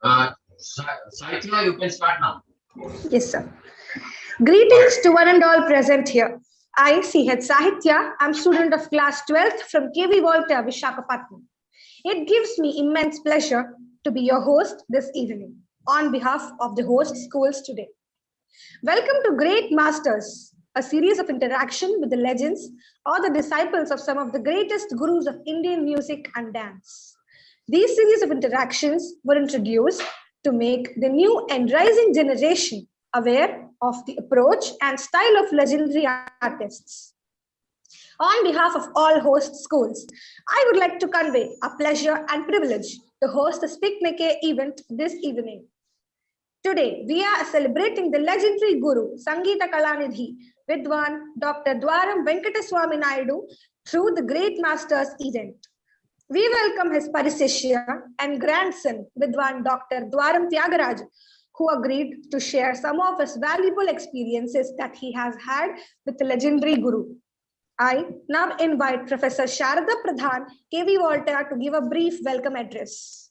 Saitya, you can start now. Yes, sir. Greetings to one and all present here. I, C.H. Sahitya, am student of class 12th from KV Volta, Visakhapatnam. It gives me immense pleasure to be your host this evening on behalf of the host schools today. Welcome to Great Masters, a series of interaction with the legends or the disciples of some of the greatest gurus of Indian music and dance. These series of interactions were introduced to make the new and rising generation aware of the approach and style of legendary artists. On behalf of all host schools, I would like to convey a pleasure and privilege to host the SPIC MACAY event this evening. Today, we are celebrating the legendary Guru, Sangeeta Kalanidhi, Vidwan Dr. Dwaram Venkataswami Naidu through the Great Masters event. We welcome his pariseshya and grandson, Vidwan Dr. Dwaram Tyagaraja, who agreed to share some of his valuable experiences that he has had with the legendary Guru. I now invite Professor Sharada Pradhan, KV Volta, to give a brief welcome address.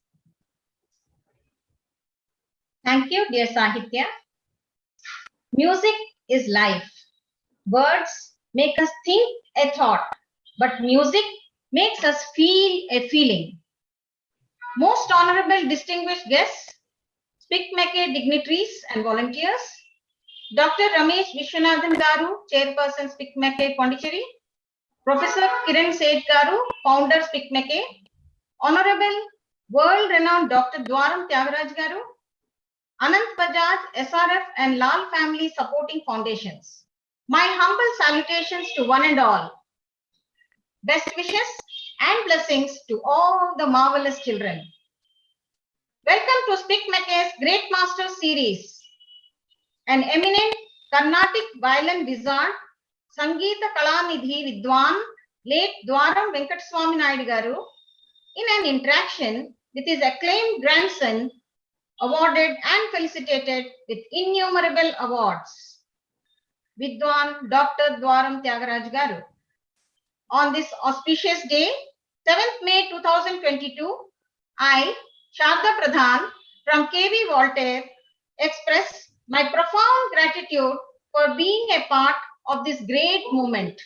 Thank you, dear Sahitya. Music is life. Words make us think a thought, but music makes us feel a feeling. Most honorable distinguished guests, SPIC MACAY dignitaries and volunteers, Dr. Ramesh Vishwanathan Garu, Chairperson SPIC MACAY Pondicherry, Professor Kiran Seth Garu, Founder SPIC MACAY, Honorable world-renowned Dr. Dwaram Tyagaraja Garu, Anant Bajaj, SRF and Lal Family Supporting Foundations. My humble salutations to one and all. Best wishes and blessings to all the marvelous children. Welcome to SPIC MACAY's Great Masters series. An eminent Carnatic violin wizard, Sangeeta Kalanidhi Vidwan, late Dwaram Venkataswami Naidu Garu, in an interaction with his acclaimed grandson, awarded and felicitated with innumerable awards, Vidwan Dr. Dwaram Tyagaraja Garu. On this auspicious day, 7th May 2022, I, Sharda Pradhan from KV Voltaire, express my profound gratitude for being a part of this great movement.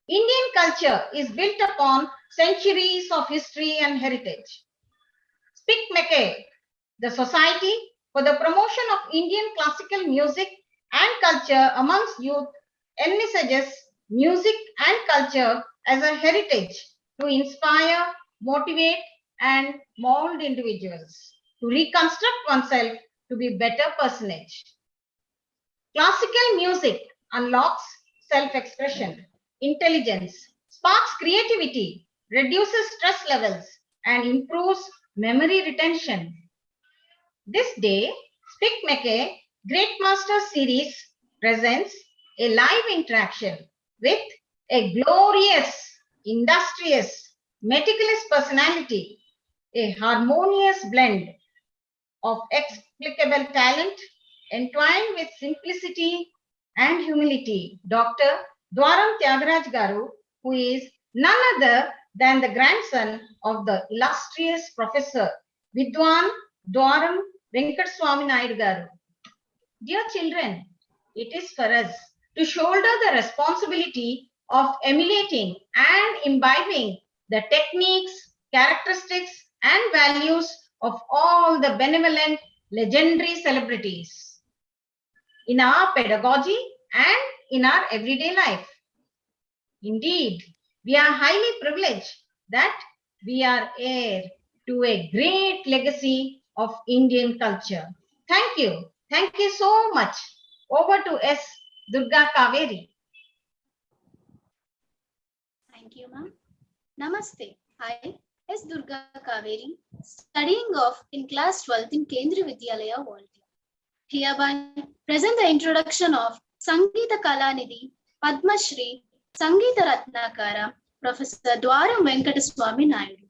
Indian culture is built upon centuries of history and heritage. SPIC MACAY, the Society for the Promotion of Indian Classical Music and Culture amongst Youth, envisages music and culture as a heritage to inspire, motivate, and mold individuals to reconstruct oneself to be better personage. Classical music unlocks self-expression, intelligence, sparks creativity, reduces stress levels, and improves memory retention. This day, SPIC MACAY Great Masters series presents a live interaction with a glorious, industrious, meticulous personality, a harmonious blend of explicable talent entwined with simplicity and humility. Dr. Dwaram Tyagaraja Garu, who is none other than the grandson of the illustrious Professor Vidwan Dwaram Venkataswami Naidu Garu. Dear children, it is for us to shoulder the responsibility of emulating and imbibing the techniques, characteristics, and values of all the benevolent, legendary celebrities in our pedagogy and in our everyday life. Indeed, we are highly privileged that we are heir to a great legacy of Indian culture. Thank you. Thank you so much. Over to S. Durga Kaveri. Thank you, ma'am. Namaste. I, S. Durga Kaveri, studying in class 12th in Kendriya Vidyalaya, Volta. Hereby present the introduction of Sangeeta Kalanidhi, Padma Shri, Sangeeta Ratnakara, Professor Dwaram Venkataswami Naidu.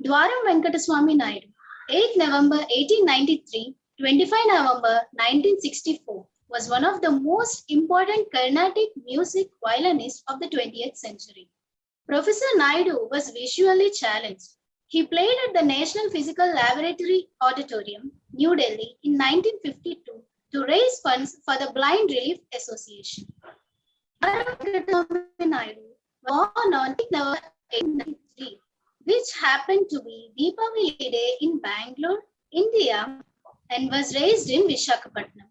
Dwaram Venkataswami Naidu, 8 November 1893, 25 November 1964, was one of the most important Carnatic music violinists of the 20th century. Professor Naidu was visually challenged. He played at the National Physical Laboratory Auditorium, New Delhi in 1952 to raise funds for the Blind Relief Association. Venkateswami Naidu was born on November 1893, which happened to be Deepavali Day in Bangalore, India, and was raised in Visakhapatnam.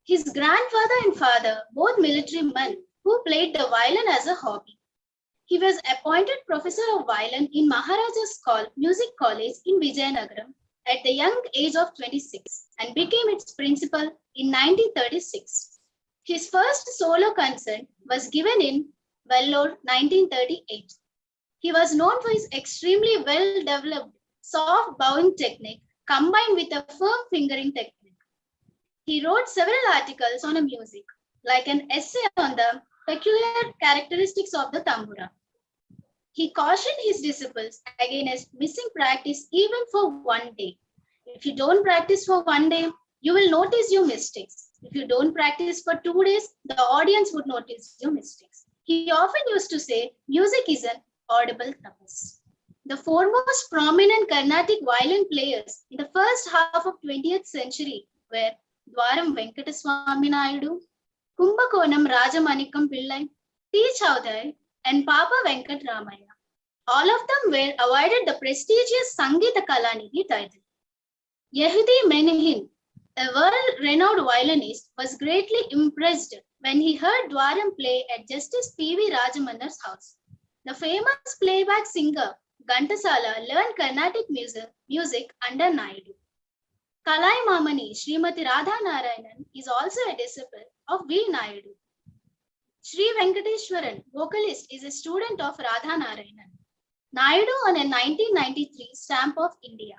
His grandfather and father, both military men who played the violin as a hobby. He was appointed professor of violin in Maharaja's Music College in Vijayanagaram at the young age of 26 and became its principal in 1936. His first solo concert was given in Vellore 1938. He was known for his extremely well-developed soft bowing technique combined with a firm fingering technique. He wrote several articles on music, like an essay on the peculiar characteristics of the tambura. He cautioned his disciples against missing practice even for one day. If you don't practice for one day, you will notice your mistakes. If you don't practice for 2 days, the audience would notice your mistakes. He often used to say, music is an audible tapas. The foremost prominent Carnatic violin players in the first half of 20th century were Dwaram Venkataswami Naidu, Kumbakonam Rajamanikam Pillai, T. Chowdhury, and Papa Venkatramaya. All of them were awarded the prestigious Sangeeta Kalanidhi title. Yehudi Menuhin, a world-renowned violinist, was greatly impressed when he heard Dwaram play at Justice P.V. Rajamanar's house. The famous playback singer Ghantasala learned Carnatic music under Naidu. Kalai Mamani Srimati Radha Narayanan is also a disciple of V. Naidu. Sri Venkateswaran, vocalist, is a student of Radha Narayanan. Naidu on a 1993 stamp of India.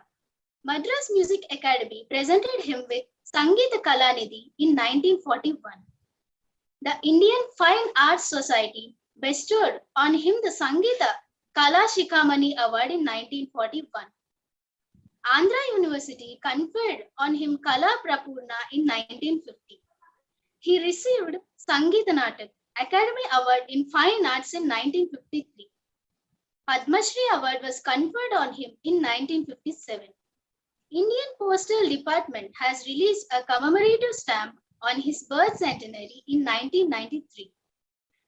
Madras Music Academy presented him with Sangeeta Kalanidhi in 1941. The Indian Fine Arts Society bestowed on him the Sangeeta Kala Shikhamani Award in 1941. Andhra University conferred on him Kala Prapurna in 1950. He received Sangeeta Natak Academy Award in Fine Arts in 1953. Padma Shri Award was conferred on him in 1957. Indian Postal Department has released a commemorative stamp on his birth centenary in 1993.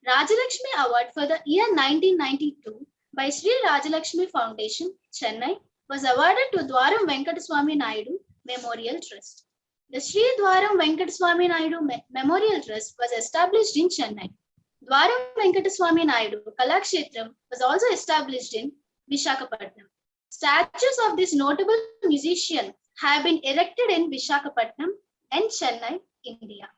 Rajalakshmi Award for the year 1992 by Sri Rajalakshmi Foundation, Chennai, was awarded to Dwaram Venkataswami Naidu Memorial Trust. The Sri Dwaram Venkataswami Naidu Memorial Trust was established in Chennai. Dwaram Venkataswami Naidu Kalakshetram was also established in Visakhapatnam. Statues of this notable musician have been erected in Visakhapatnam and Chennai, India.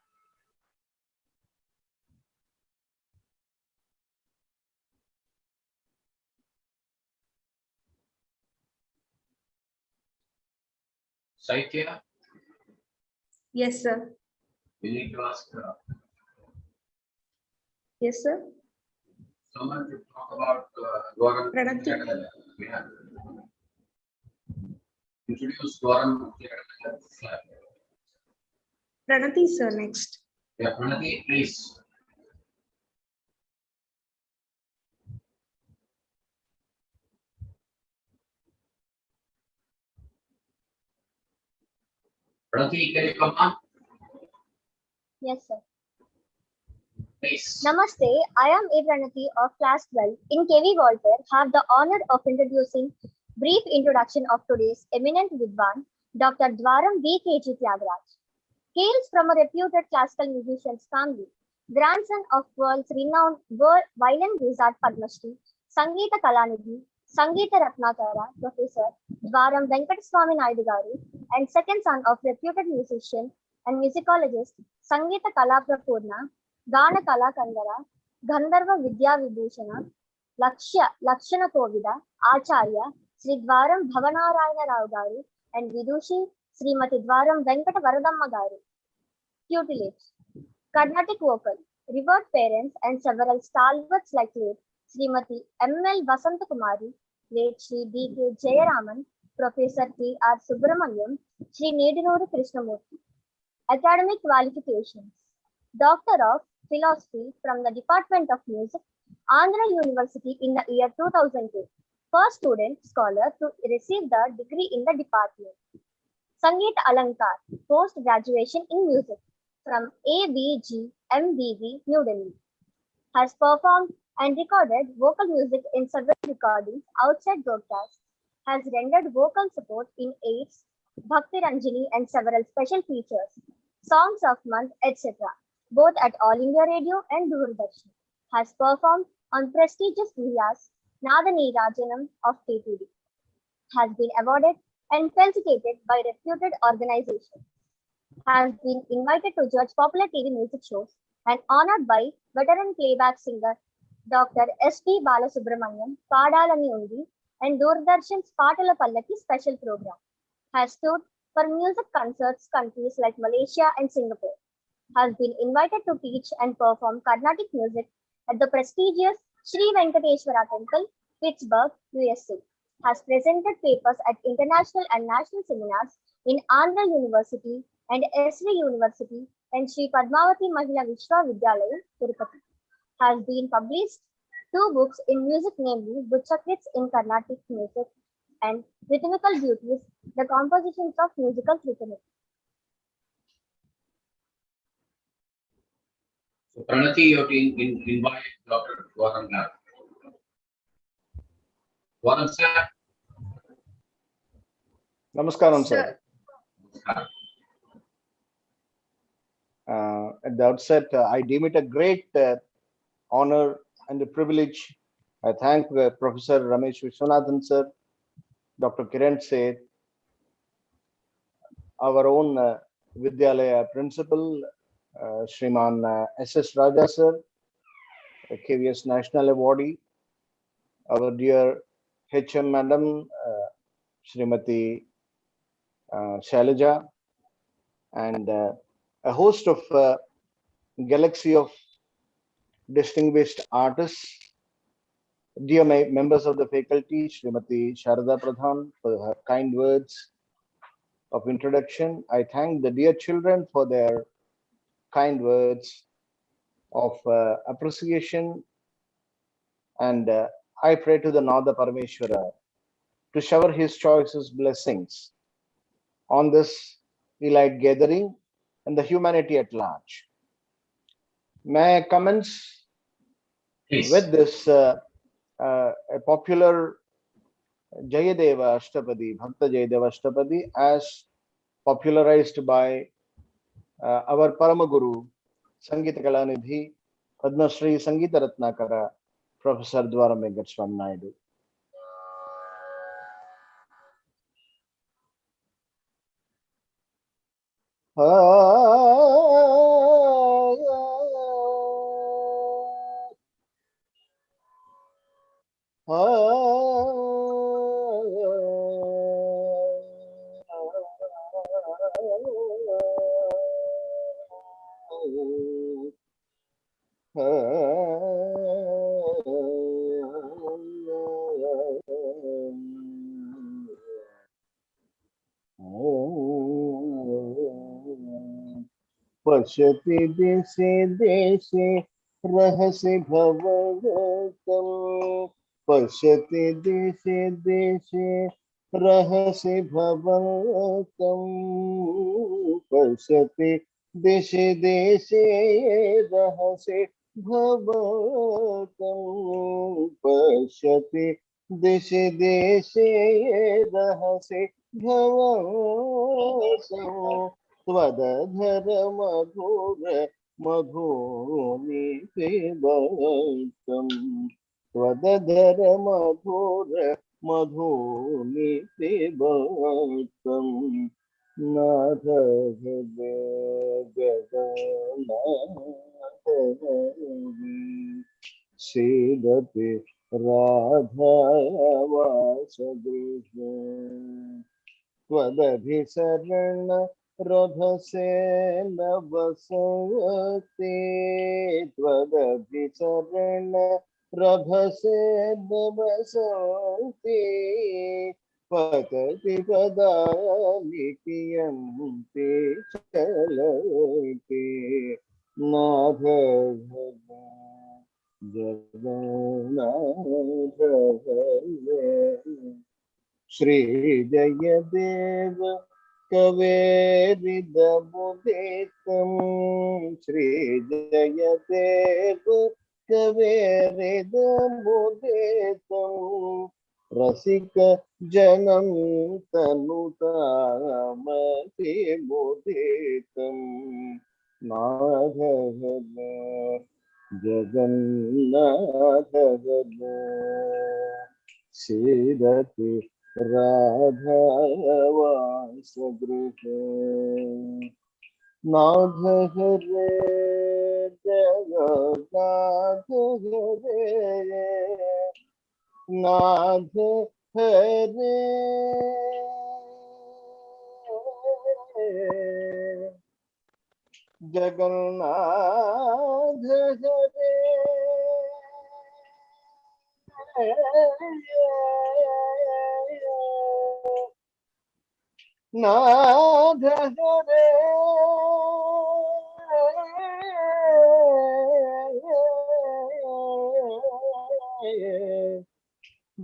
Saitya, Yes, sir. we need to ask Yes, sir. someone to talk about Dwaram. Pranati. We have introduced Dwaram. Pranati, sir, next. Yeah, Pranati, please. Pranati, can you come on? Yes, sir. Please. Namaste. I am A. Pranati of class 12 in KV Walter. Have the honor of introducing brief introduction of today's eminent Vidwan, Dr. Dwaram V.K.G. Tyagaraja. Hails from a reputed classical musician's family, grandson of world's renowned violin wizard Padma Shri, Sangeeta Kalanidhi, Sangeeta Ratnakara, Professor Dwaram Venkataswami Naidu Garu, and second son of reputed musician and musicologist Sangeeta Kala Prapurna, Gana Kala Kandara, Gandharva Vidya Vibhushana, Lakshana Kovida, Acharya, Sri Dwaram Bhavanarayana Rao Garu, and Vidushi Srimati Dwaram Venkata Varadamma Garu. Tutelage. Carnatic vocal. Revered parents and several stalwarts like late Srimati M.L. Vasanta Kumari, late Sri D.K. Jayaraman, Professor P.R. Subramaniam, Sri Nedinori Krishnamurti. Academic qualifications. Doctor of Philosophy from the Department of Music, Andhra University in the year 2002. first student scholar to receive the degree in the department. Sangeet Alankar, post-graduation in music from ABG MBV, New Delhi, has performed and recorded vocal music in several recordings outside broadcast, has rendered vocal support in AIDS, Bhakti Ranjini and several special features, Songs of Month, etc., both at All India Radio and Doordarshan, has performed on prestigious Vyas, Nadani Rajanam of TTD, has been awarded and felicitated by reputed organizations, has been invited to judge popular TV music shows and honored by veteran playback singer Dr. S.P. Balasubramaniam, Padalani Undi, and Doordarshan's Patala Pallaki special program, has stood for music concerts countries like Malaysia and Singapore, has been invited to teach and perform Carnatic music at the prestigious Sri Venkateswara Temple, Pittsburgh, USA, has presented papers at international and national seminars in Andhra University and Esri University and Sri Padmavati Mahila Vishwavidyalaya, Tirupati, has been published 2 books in music, namely Butchakrits in Carnatic music and Rhythmical Beauties, the compositions of musical rhythm. So Pranati, you have to invite Dr. Dwaram now. Dwaram sir. Namaskaram, sir. At the outset, I deem it a great honor and a privilege. I thank Professor Ramesh Vishwanathan, sir, Dr. Kiran Seth, our own Vidyalaya principal, Shriman S.S. Raja, sir, KVS National Awardee, our dear HM Madam, Srimati Shailaja, and a host of galaxy of distinguished artists, dear members of the faculty, Srimati Sharada Pradhan, for her kind words of introduction. I thank the dear children for their kind words of appreciation, and I pray to the Nada Parameshwara to shower his choices blessings on this elite gathering and the humanity at large. May I commence with this a popular Jayadeva Ashtapadi, Bhakta Jayadeva Ashtapadi, as popularized by our Paramaguru, Sangeeta Kalanidhi, Padma Shri Sangeeta Ratnakara, Professor Dwaram Venkataswami Naidu. पश्यति देशे देशे रहसि भवगतं पश्यति देशे देशे रहसि भवगतं पश्यति देशे देशे रहसि भवगतं पश्यति देशे देशे रहसि भवगतं त्वदधर मधुर मधुनि पिबतं त्वदधर मधुर मधुनि पिबतं नाथ जगन्नाथ सीदति राधा वासगृहे त्वदभिसरण रभसे न बसते त्वदभिसरण रभसे न बसते पतति पदानि कियन्ति चलते नाथ Jagannath Shri Jayadev Kaveridabhudetam Shri Jayadev Kaveridabhudetam Rasika Janam Tanutamati Budetam Madhava Jagannatha Sidati Radha Vasagrihe Nadha Hare Jagannath Hare Nadha Hare Jagannath Hare Nadha Hare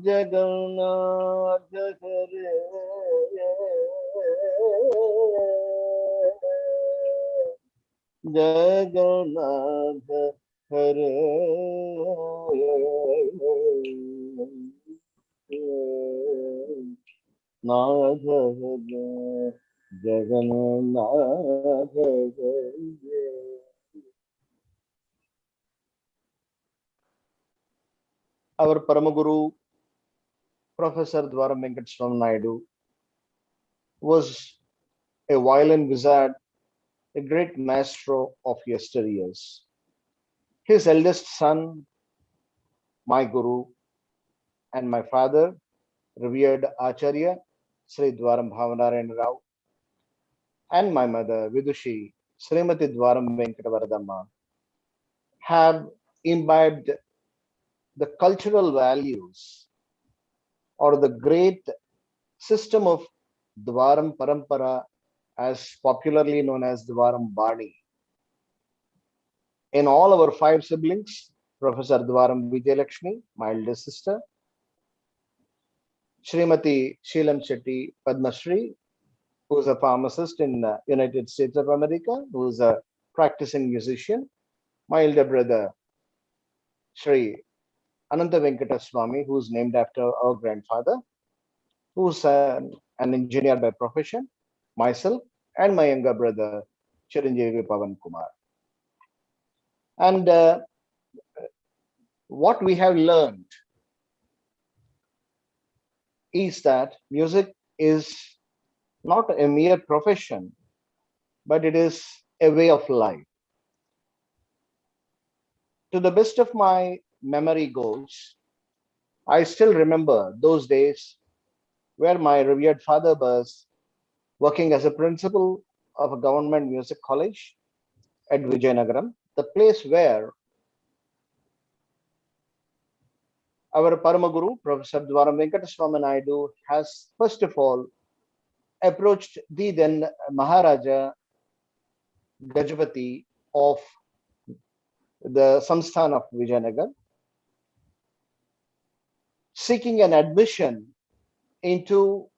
Jagannath Hare Jagannath Hare Nath Hare Jagannath Hare. Our Paramaguru, Professor Dwaram Venkataswami Naidu, was a violin wizard, a great maestro of yesteryears. His eldest son, my Guru, and my father, revered Acharya, Sri Dwaram Bhavanarayan Rao, and my mother, Vidushi, Srimati Dwaram Venkatavaradamma, have imbibed the cultural values or the great system of Dwaram Parampara, as popularly known as Dwaram Bani. In all our 5 siblings, Professor Dwaram Vijayalakshmi, my eldest sister, Srimati Sheelam Shetty Padmashri, who is a pharmacist in the United States of America, who is a practicing musician, my elder brother, Sri Ananta Venkataswami, who is named after our grandfather, who's an engineer by profession, myself, and my younger brother, Chiranjeevi Pavan Kumar. And what we have learned is that music is not a mere profession, but it is a way of life. To the best of my memory goes, I still remember those days where my revered father was working as a principal of a government music college at Vijayanagaram, the place where our Paramaguru, Professor Dwaram Venkataswami Naidu, has first of all approached the then Maharaja Gajapati of the Samsthan of Vijayanagar, seeking an admission into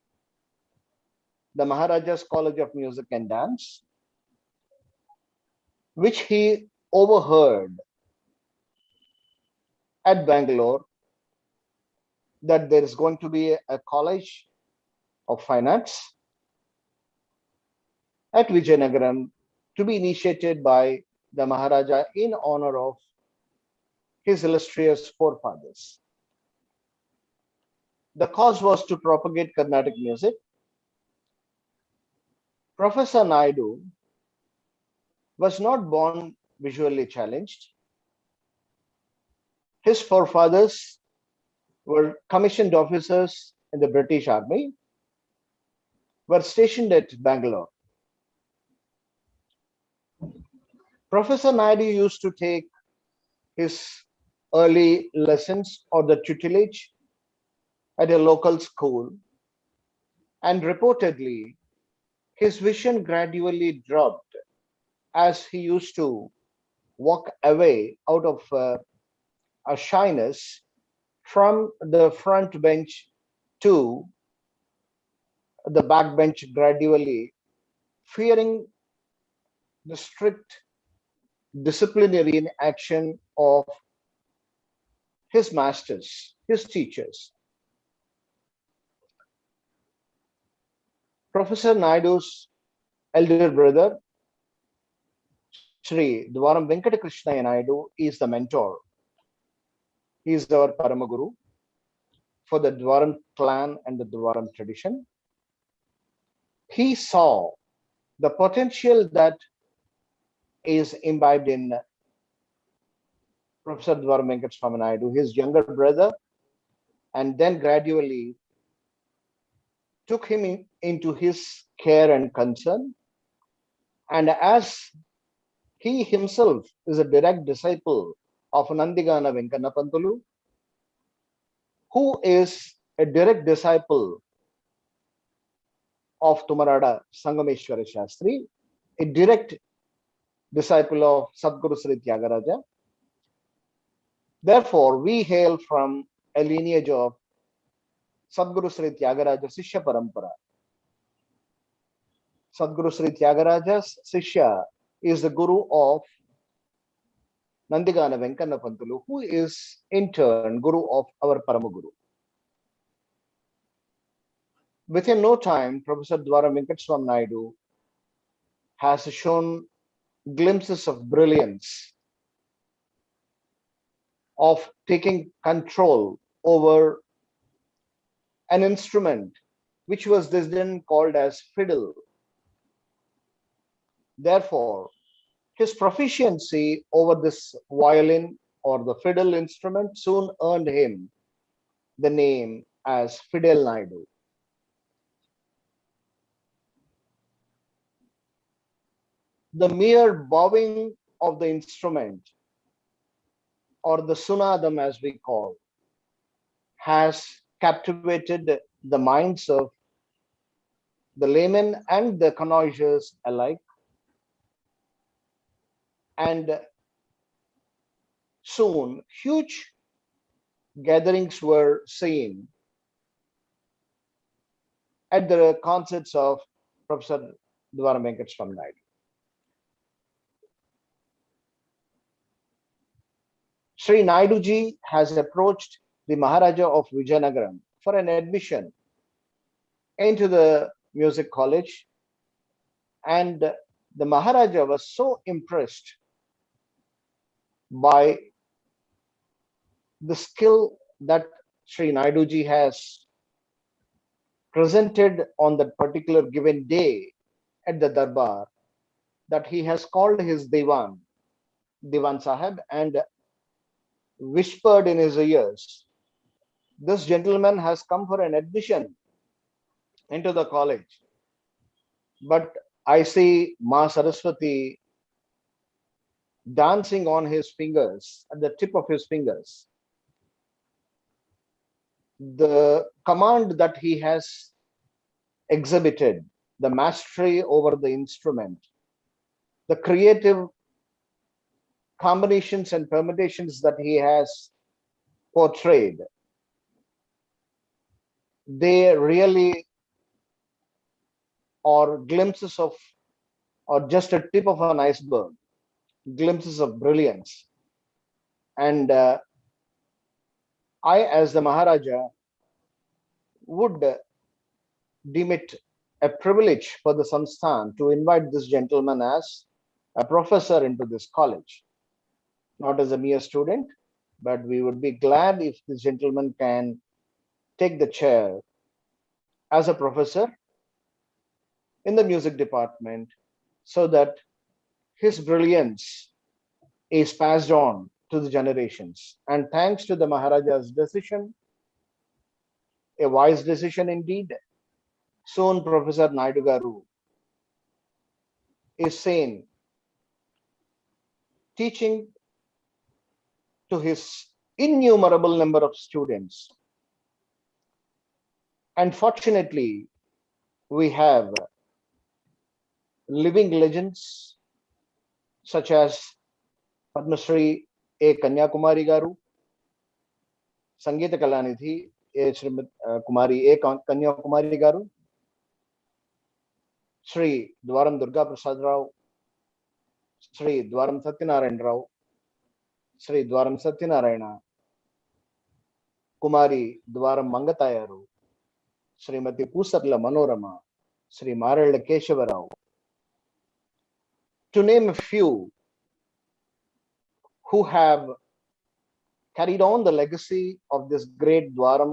the Maharaja's College of Music and Dance, which he overheard at Bangalore that there is going to be a college of fine arts at Vijayanagaram to be initiated by the Maharaja in honor of his illustrious forefathers. The cause was to propagate Carnatic music. Professor Naidu was not born visually challenged. His forefathers were commissioned officers in the British Army, were stationed at Bangalore. Professor Naidu used to take his early lessons or the tutelage at a local school, and reportedly his vision gradually dropped as he used to walk away out of a shyness from the front bench to the back bench gradually, fearing the strict disciplinary action of his masters, his teachers. Professor Naidu's elder brother, Sri Dwaram Venkataswami Naidu, is the mentor. He is our Paramaguru for the Dwaram clan and the Dwaram tradition. He saw the potential that is imbibed in Professor Dwaram Venkataswami Naidu, his younger brother, and then gradually took him into his care and concern. And as he himself is a direct disciple of Nandigana Venkana Pantulu, who is a direct disciple of Tumarada Sangameshwara Shastri, a direct disciple of Sadguru Sri Tyagaraja. Therefore, we hail from a lineage of Sadguru Sri Tyagaraja Sishya Parampara. Sadguru Sri Tyagaraja's Sishya is the Guru of Nandigana Venkana Pantulu, who is in turn Guru of our Paramaguru. Within no time, Professor Dwaram Venkataswami Naidu has shown glimpses of brilliance, of taking control over an instrument which was then called as fiddle. Therefore, his proficiency over this violin or the fiddle instrument soon earned him the name as Fidel Naidu. The mere bowing of the instrument, or the sunadam as we call, has captivated the minds of the laymen and the connoisseurs alike. And soon huge gatherings were seen at the concerts of Professor Dwaram Venkataswami Naidu. Sri Naidu ji has approached the Maharaja of Vijayanagaram for an admission into the music college, and the Maharaja was so impressed by the skill that Sri Naidu ji has presented on that particular given day at the Darbar, that he has called his Diwan Sahib, and whispered in his ears, "This gentleman has come for an admission into the college, but I see Ma Saraswati dancing on his fingers, at the tip of his fingers. The command that he has exhibited, the mastery over the instrument, the creative combinations and permutations that he has portrayed, they really are glimpses of, or just a tip of an iceberg, glimpses of brilliance. And I, as the Maharaja, would deem it a privilege for the Sansthan to invite this gentleman as a professor into this college, not as a mere student, but we would be glad if this gentleman can take the chair as a professor in the music department, so that his brilliance is passed on to the generations. And thanks to the Maharaja's decision, a wise decision indeed, soon Professor Naidu Garu is seen teaching to his innumerable number of students. And fortunately, we have living legends such as Padma Shri A. Kanyakumari Garu, సంగీత కళానిధి ఏ శ్రీమతి కుమారి ఏ కన్యాకుమారి గారు, శ్రీ ద్వారం దుర్గా ప్రసాదరావు, శ్రీ ద్వారం సత్యనారాయణరావు, శ్రీ ద్వారం సత్యనారాయణ, కుమారి ద్వారం మంగతాయారు, శ్రీమతి Pusarla Manorama, Shri Marella Keshavarao, to name a few who have carried on the legacy of this great Dwaram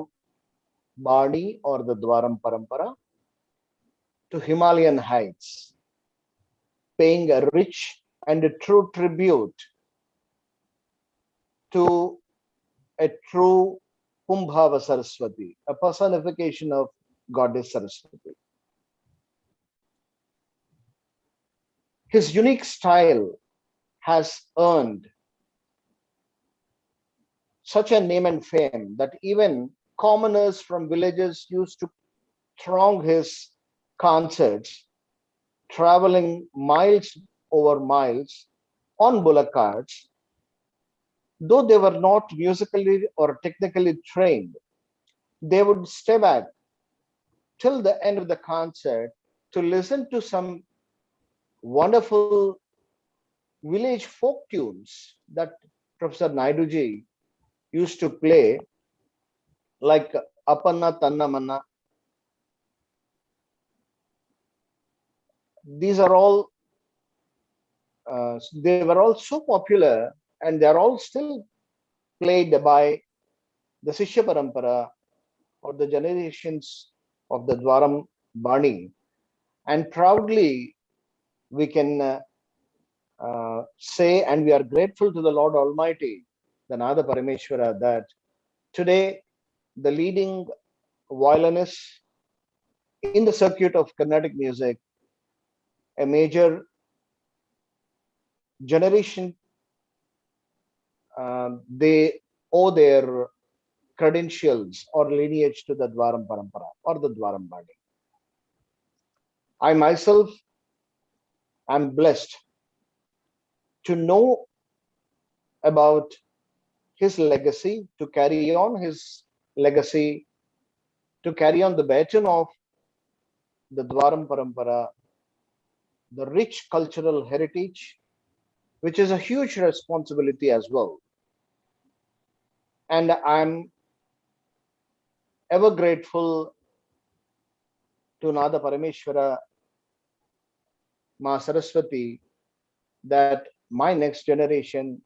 Bani or the Dwaram Parampara to Himalayan heights, paying a rich and a true tribute to a true Kumbhava Saraswati, a personification of Goddess Saraswati. His unique style has earned such a name and fame that even commoners from villages used to throng his concerts, traveling miles over miles on bullock carts. Though they were not musically or technically trained, they would stay back till the end of the concert to listen to some wonderful village folk tunes that Professor Naiduji used to play, like Apanna Tanna Manna. These are all, they were all so popular, and they are all still played by the Sishya Parampara or the generations of the Dwaram Bani. And proudly we can say, and we are grateful to the Lord Almighty, the Nada Parameshwara, that today the leading violinist in the circuit of Carnatic music, a major generation, they owe their credentials or lineage to the Dwaram Parampara or the Dwaram Bani. I myself am blessed to know about his legacy, to carry on his legacy, to carry on the baton of the Dwaram Parampara, the rich cultural heritage, which is a huge responsibility as well. And I'm ever grateful to Nada Parameshwara, Ma Saraswati, that my next generation,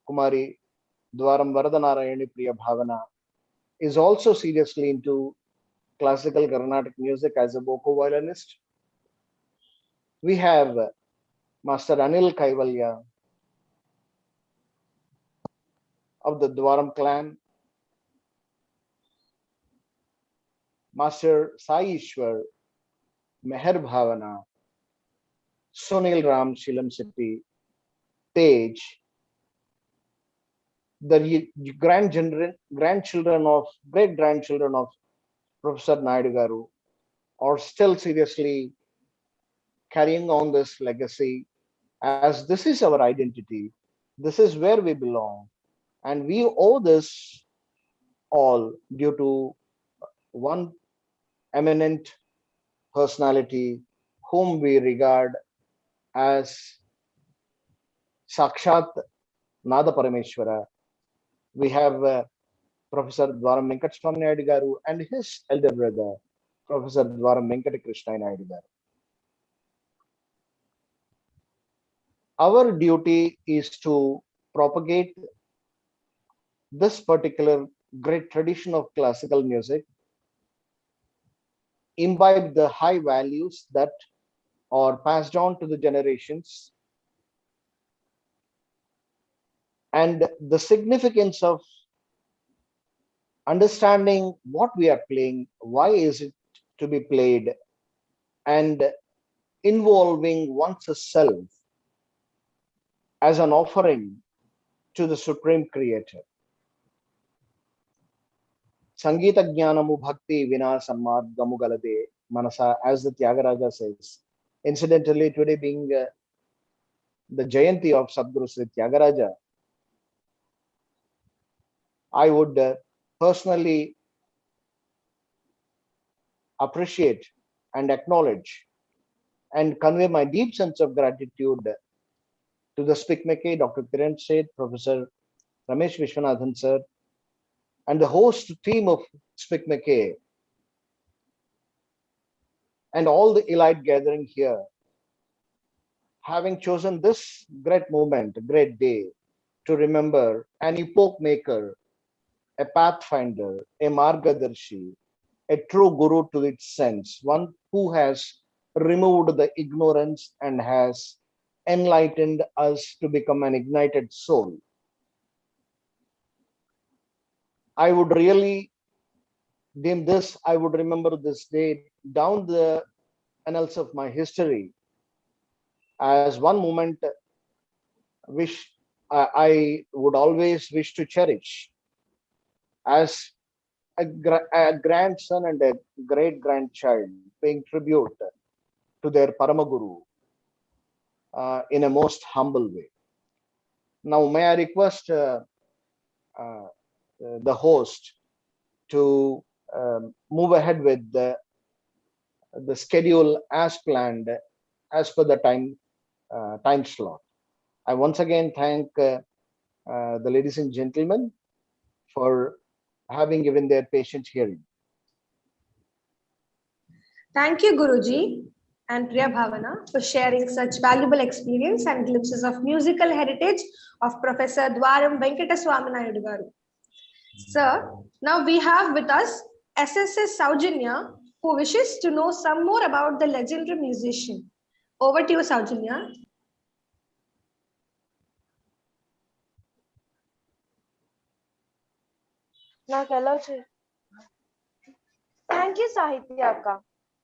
Kumari Dwaram Varadanarayani Priya Bhavana, is also seriously into classical Carnatic music as a boko violinist. We have Master Anil Kaivalya of the Dwaram clan, Master Sai Ishwar, Meher Bhavana, Sunil Ram Shilam City, Tej, the great-grandchildren of Professor Naidu Garu are still seriously carrying on this legacy, as this is our identity, this is where we belong, and we owe this all due to one eminent personality whom we regard as Sakshat Nada Parameshwara. We have Professor Dwaram Venkataswami Naidu Garu and his elder brother, Professor Dwaram Venkatakrishna Naidu Garu. Our duty is to propagate this particular great tradition of classical music, imbibe the high values that are passed on to the generations, and the significance of understanding what we are playing, why is it to be played, and involving one's self as an offering to the Supreme Creator. Sangita Jnanamu Bhakti Vina Sammargamu Galade Manasa, as the Tyagaraja says. Incidentally, today being the Jayanti of Sadguru Sri Tyagaraja, I would personally appreciate and acknowledge and convey my deep sense of gratitude to the SPIC MACAY, Dr. Kiran Seth, Professor Ramesh Vishwanathan sir, and the host team of SPIC MACAY, and all the elite gathering here, having chosen this great moment, great day, to remember an epoch maker, a pathfinder, a margadarshi, a true guru to its sense, one who has removed the ignorance and has enlightened us to become an ignited soul. I would really deem this, I would remember this day down the annals of my history as one moment which I would always wish to cherish as a grandson and a great grandchild paying tribute to their Paramaguru in a most humble way. Now, may I request the host to move ahead with the schedule as planned, as per the time slot. I once again thank the ladies and gentlemen for having given their patient hearing. Thank you, Guruji and Priya Bhavana, for sharing such valuable experience and glimpses of musical heritage of Professor Dwaram Venkataswami Naidu garu. Sir, now we have with us SSS Saujanya, who wishes to know some more about the legendary musician. Over to you, Saujanya. Thank you, Sahitya Akka.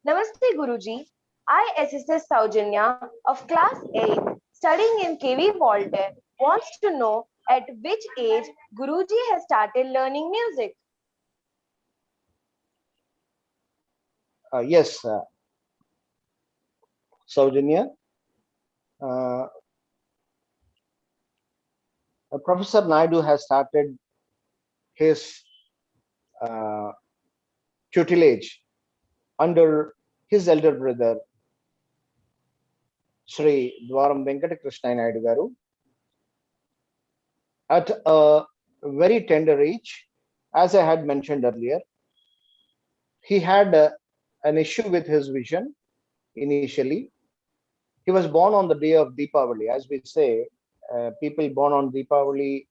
Namaste, Guruji. I, SSS Saujanya of Class 8, studying in KV Voltaire, wants to know at which age Guruji has started learning music. Yes, Saujanya. Professor Naidu has started his tutelage under his elder brother, Sri Dwaram Venkatakrishnai Naidu garu, at a very tender age. As I had mentioned earlier, he had an issue with his vision initially. He was born on the day of Deepavali. As we say, people born on Deepavali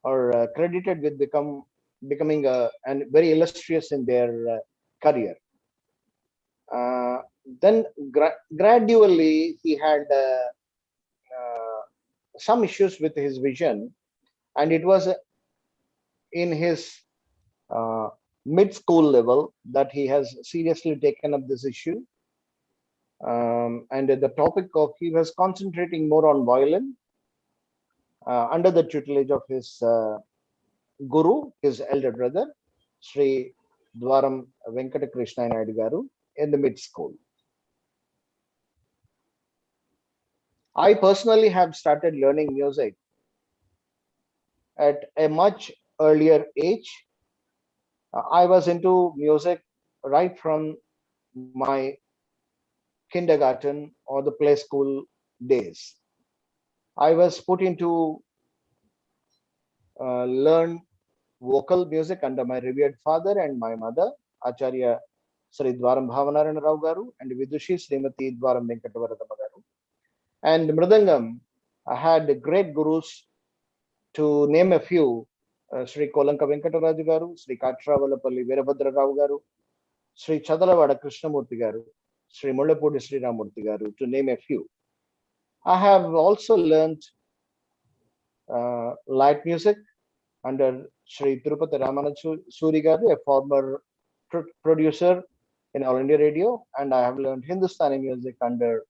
are credited with becoming and very illustrious in their career. Then gradually he had some issues with his vision, and it was in his mid-school level that he has seriously taken up this issue. And the topic of, he was concentrating more on violin under the tutelage of his guru, his elder brother, Sri Dwaram Venkatakrishnai Naidu garu, in the mid-school. I personally have started learning music at a much earlier age. I was into music right from my kindergarten or the play school days. I was put into learn vocal music under my revered father and my mother, Acharya Sri Dwaram Bhavanarana Rao garu and Vidushi Srimati Dwaram Venkatavaradama garu. And Mridangam, I had great gurus, to name a few, Sri Kolanka Venkataraju garu, Sri Katravalapalli Veerabhadra Rao garu, Sri Chadalavada Krishnamurti garu, Sri Mullapudi Sri Ramurti garu, to name a few. I have also learned light music under Sri Tirupati Ramanatha Suri garu, a former producer in All India Radio, and I have learned Hindustani music under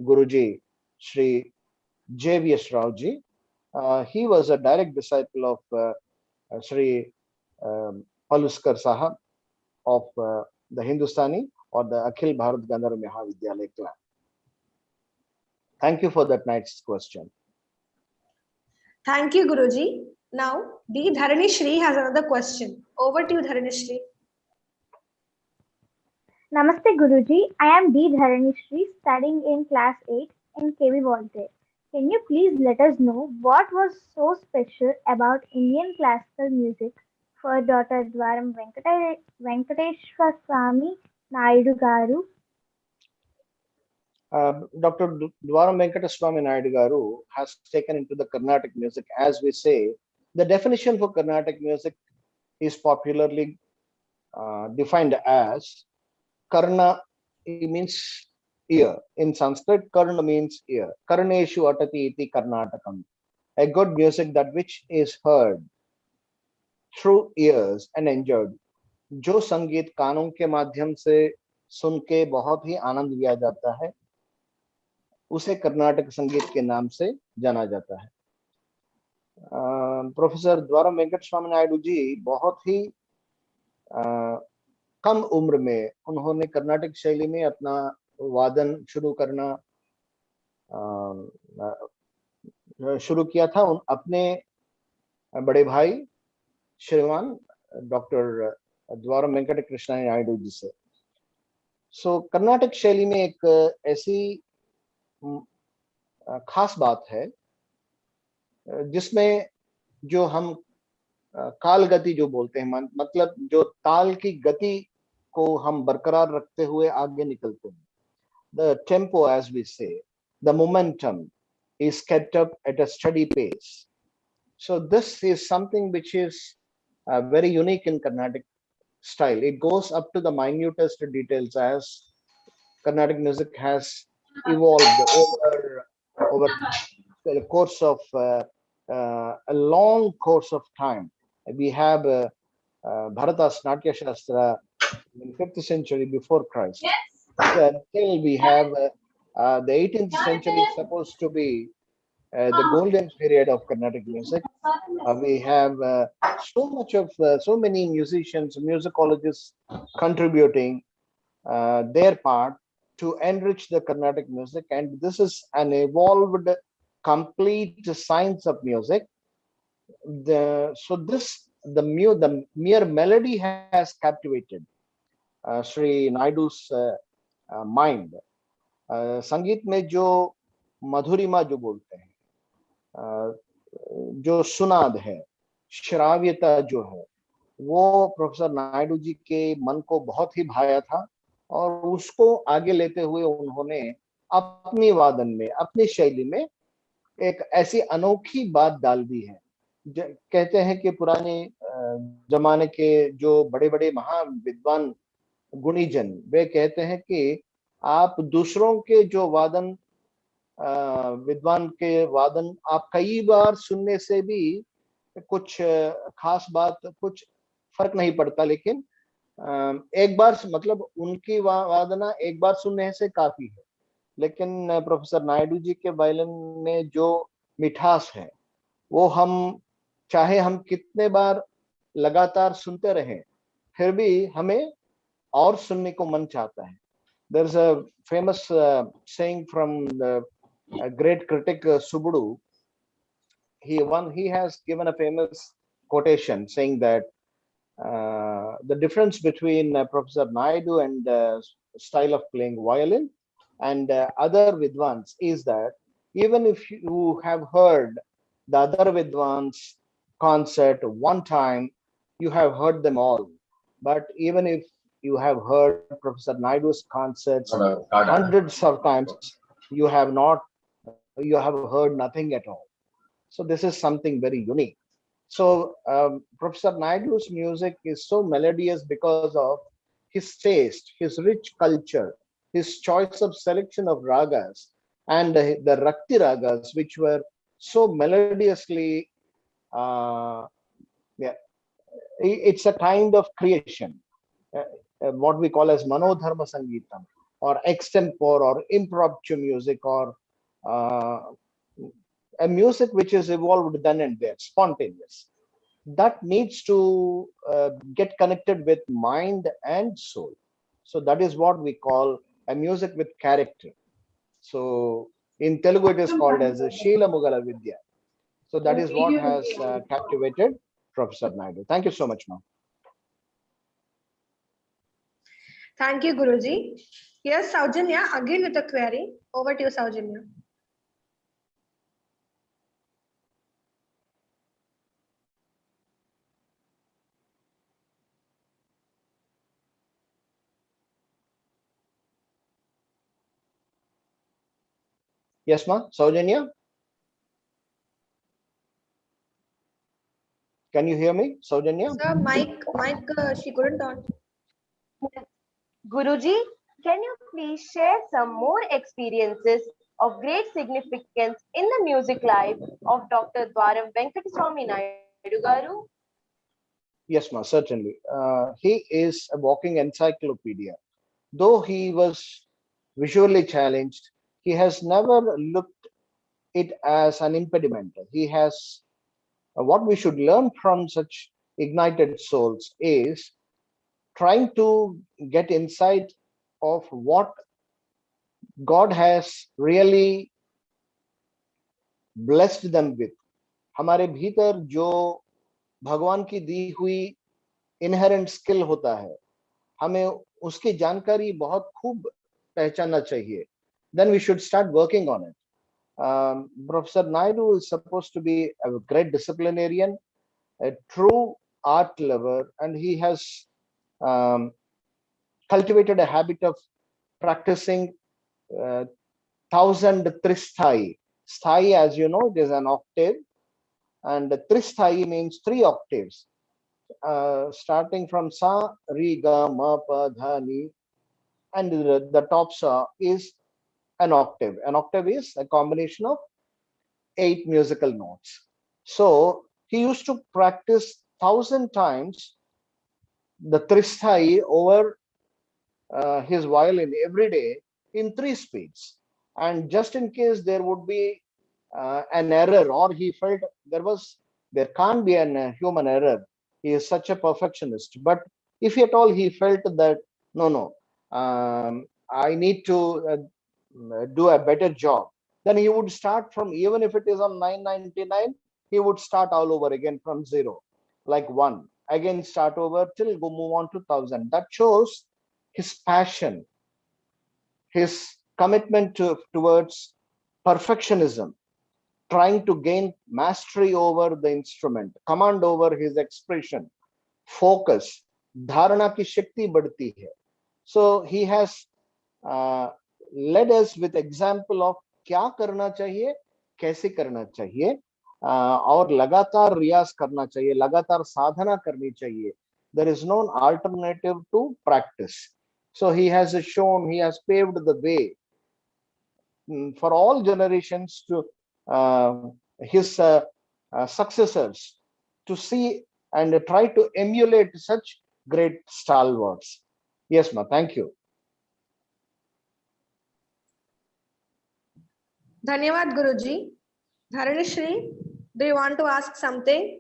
Guruji Sri J.V.S. Raoji. He was a direct disciple of Sri Paluskar Sahab of the Hindustani or the Akhil Bharat Gandharva Mahavidyalaya clan. Thank you for that night's question. Thank you, Guruji. Now, D. Dharanishri has another question. Over to you, Dharanishri. Namaste Guruji, I am D. Dharanishri studying in class 8 in KV Voltaire. Can you please let us know what was so special about Indian classical music for Dr. Dwaram Venkateswami Naidu Garu? Dr. Dwaram Venkataswami Naidu Garu has taken into the Carnatic music, as we say. The definition for Carnatic music is popularly defined as Karna. It means ear. In Sanskrit, Karna means ear. Karneshu atati iti Karnatakam. A good music that which is heard through ears and enjoyed. जो संगीत कानों के माध्यम से सुन के बहुत ही आनंद लिया जाता है, उसे कर्नाटक संगीत के नाम से जाना जाता है। प्रोफेसर द्वारम वेंकट स्वामी नायडू जी बहुत ही कम उम्र में उन्होंने कर्नाटक शैली में अपना वादन शुरू किया था अपने बड़े भाई श्रीमान डॉक्टर द्वारम वेंकट कृष्णा नायडू जी से। सो कर्नाटक शैली में एक ऐसी खास बात है जिसमें जो हम काल गति जो बोलते हैं, मतलब जो ताल की गति को हम बरकरार रखते हुए आगे निकलते हैं। The tempo, as we say, the momentum is kept up at a steady pace. So this is something which is very unique in Carnatic style. It goes up to the minutest details as Carnatic music has evolved over the course of a long course of time. We have Bharata's Natya Shastra in the 5th century before Christ. So until we have the 18th century is supposed to be the golden period of Carnatic music. We have so many musicians, musicologists contributing their part to enrich the Carnatic music, and this is an evolved, complete science of music. The mere melody has captivated Sri Naidu's mind. संगीत में जो मधुरिमा जो बोलते हैं, जो सुनाद है, श्राव्यता जो है, वो प्रोफेसर नायडू जी के मन को बहुत ही भाया था और उसको आगे लेते हुए उन्होंने अपनी वादन में, अपनी शैली में एक ऐसी अनोखी बात डाल दी है। कहते हैं कि पुराने जमाने के जो बड़े-बड़े महाविद्वान गुणीजन, वे कहते हैं कि आप दूसरों के जो वादन, विद्वान के वादन आप कई बार सुनने से भी कुछ खास बात, कुछ फर्क नहीं पड़ता, लेकिन एक बार मतलब उनकी वादना एक बार सुनने से काफी है। लेकिन प्रोफेसर नायडू जी के वायलिन में जो मिठास है, वो हम चाहे हम कितने बार लगातार सुनते रहें, फिर भी हमें और सुनने को मन चाहता है। There's a famous saying from the great critic Subudu. He has given a famous quotation saying that the difference between Professor Naidu and style of playing violin and other Vidwans is that even if you have heard the other Vidwans concert one time, you have heard them all. But even if you have heard Professor Naidu's concerts hundreds of times, you have heard nothing at all. So this is something very unique. So Professor Naidu's music is so melodious because of his taste, his rich culture, his choice of selection of ragas, and the Rakti ragas, which were so melodiously, it's a kind of creation, what we call as Manodharma Sangeetam, or extempore, or impromptu music, or a music which is evolved then and there, spontaneous. That needs to get connected with mind and soul. So that is what we call a music with character. So in Telugu it is called as a Sheela Mugala Vidya. So that is what has captivated Professor Naidu. Thank you so much, ma'am. Thank you, Guruji. Here's Saujanya again with a query. Over to you, Saujanya. Yes, ma'am. Saujanya? Can you hear me, Saujanya? Sir, mic, she couldn't on. Guruji, can you please share some more experiences of great significance in the music life of Dr. Dwaram Venkataswami Naidu Garu? Yes, ma'am, certainly. He is a walking encyclopedia. Though he was visually challenged, he has never looked it as an impediment. He has what we should learn from such ignited souls is trying to get insight of what God has really blessed them with. हमारे भीतर जो भगवान की दी हुई inherent skill होता है, हमें उसकी जानकारी बहुत खूब पहचानना चाहिए. Then we should start working on it. Professor Naidu is supposed to be a great disciplinarian, a true art lover, and he has cultivated a habit of practicing 1000 tristhai. Sthai, as you know, it is an octave, and tristhai means 3 octaves, starting from sa, ri, ga, ma, pa, dha, ni, and the top sa is an octave. An octave is a combination of 8 musical notes. So he used to practice 1000 times the tristhai over his violin every day in 3 speeds. And just in case there would be an error, or he felt there can't be a human error. He is such a perfectionist. But if at all he felt that no, I need to do a better job, then he would start from, even if it is on 999, he would start all over again from 0, like 1, again start over till go move on to 1000. That shows his passion, his commitment towards perfectionism, trying to gain mastery over the instrument, command over his expression, focus, dharana ki shakti badhti hai. So he has led us with example of क्या करना चाहिए, कैसे करना चाहिए, और लगातार रियाज करना चाहिए, लगातार साधना करनी चाहिए. There is no alternative to practice. So he has shown, he has paved the way for all generations to his successors to see and try to emulate such great stalwarts. Yes, ma. Thank you. Dhanyavad, Guruji. Dharanishri, do you want to ask something?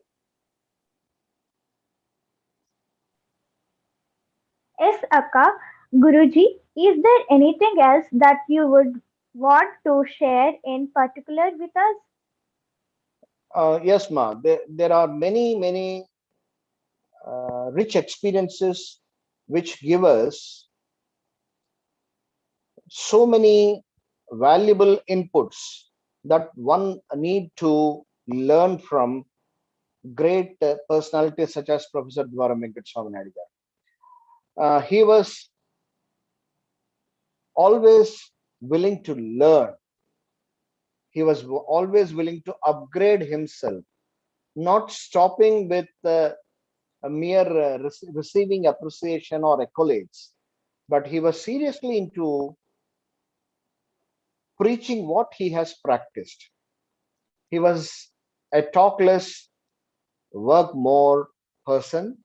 Yes, Akka. Guruji, is there anything else that you would want to share in particular with us? Yes, ma. There are many rich experiences which give us so many valuable inputs that one need to learn from great personalities such as Professor Dwaram Venkataswami Naidu. He was always willing to learn. He was always willing to upgrade himself, not stopping with a mere receiving appreciation or accolades, but he was seriously into preaching what he has practiced. He was a talk less, work more person.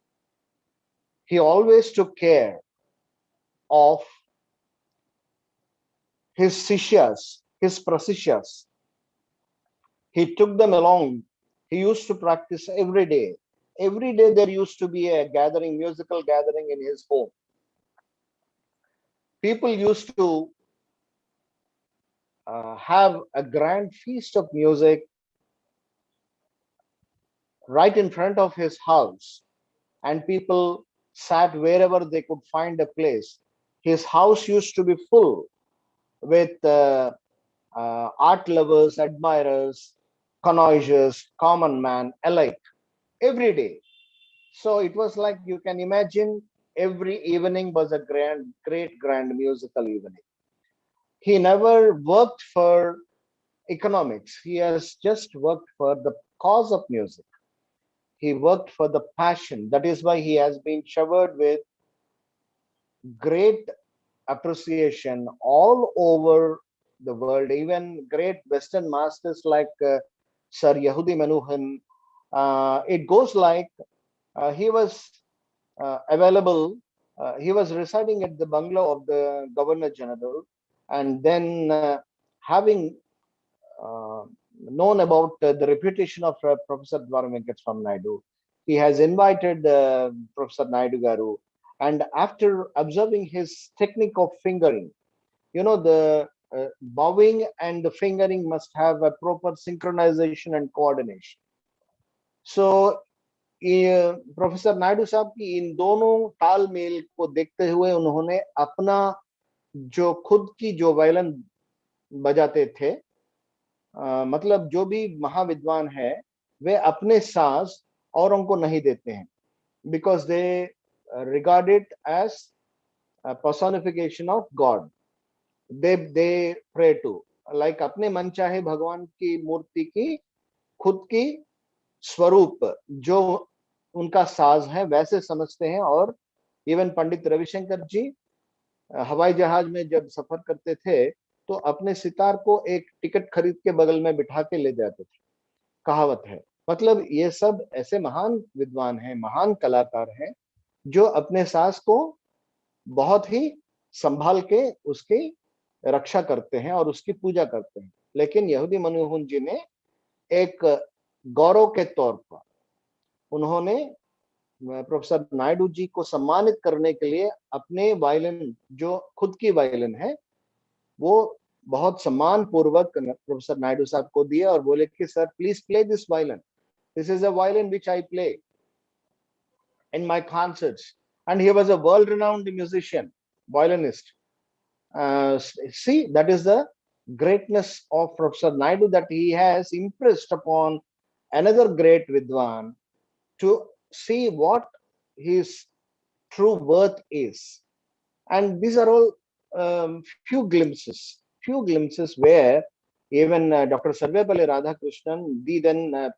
He always took care of his sishyas, his prasishyas. He took them along. He used to practice every day. Every day there used to be a gathering, musical gathering in his home. People used to have a grand feast of music right in front of his house, and people sat wherever they could find a place. His house used to be full with art lovers, admirers, connoisseurs, common man alike every day. So it was like, you can imagine, every evening was a great grand musical evening. He never worked for economics. He has just worked for the cause of music. He worked for the passion. That is why he has been showered with great appreciation all over the world. Even great Western masters like Sir Yehudi Menuhin. It goes like he was available. He was residing at the bungalow of the Governor General, and then having uh, known about the reputation of Professor Dwaram Venkataswami Naidu, he has invited Professor Naidu Garu, and after observing his technique of fingering, the bowing and the fingering must have a proper synchronization and coordination. So professor Naidu साहब की इन दोनों तालमेल को देखते हुए उन्होंने अपना जो खुद की जो वायलिन बजाते थे, मतलब जो भी महाविद्वान है वे अपने साज औरों को नहीं देते हैं, because they regard it as personification of God. They pray to, like अपने मन चाहे भगवान की मूर्ति की खुद की स्वरूप जो उनका साज है वैसे समझते हैं. और इवन पंडित रविशंकर जी हवाई जहाज में जब सफर करते थे तो अपने सितार को एक टिकट खरीद के बगल में बिठा के ले जाते थे, कहावत है. मतलब ये सब ऐसे महान विद्वान हैं, महान कलाकार हैं जो अपने साज को बहुत ही संभाल के उसकी रक्षा करते हैं और उसकी पूजा करते हैं. लेकिन यहूदी मनोहन जी ने एक गौरव के तौर पर उन्होंने प्रोफेसर नायडू जी को सम्मानित करने के लिए अपने वायलिन, जो खुद की वायलिन है, वो बहुत सम्मान पूर्वक प्रोफेसर नायडू साहब को दिया और बोले कि sir please play this violin, this is a violin which I play in my concerts. And he was a world renowned musician, violinist. See, that is the greatness of Professor Naidu, that he has impressed upon another great Vidwan to see what his true worth is. And these are all few glimpses where even Dr. Sarvepalli Radhakrishnan, the then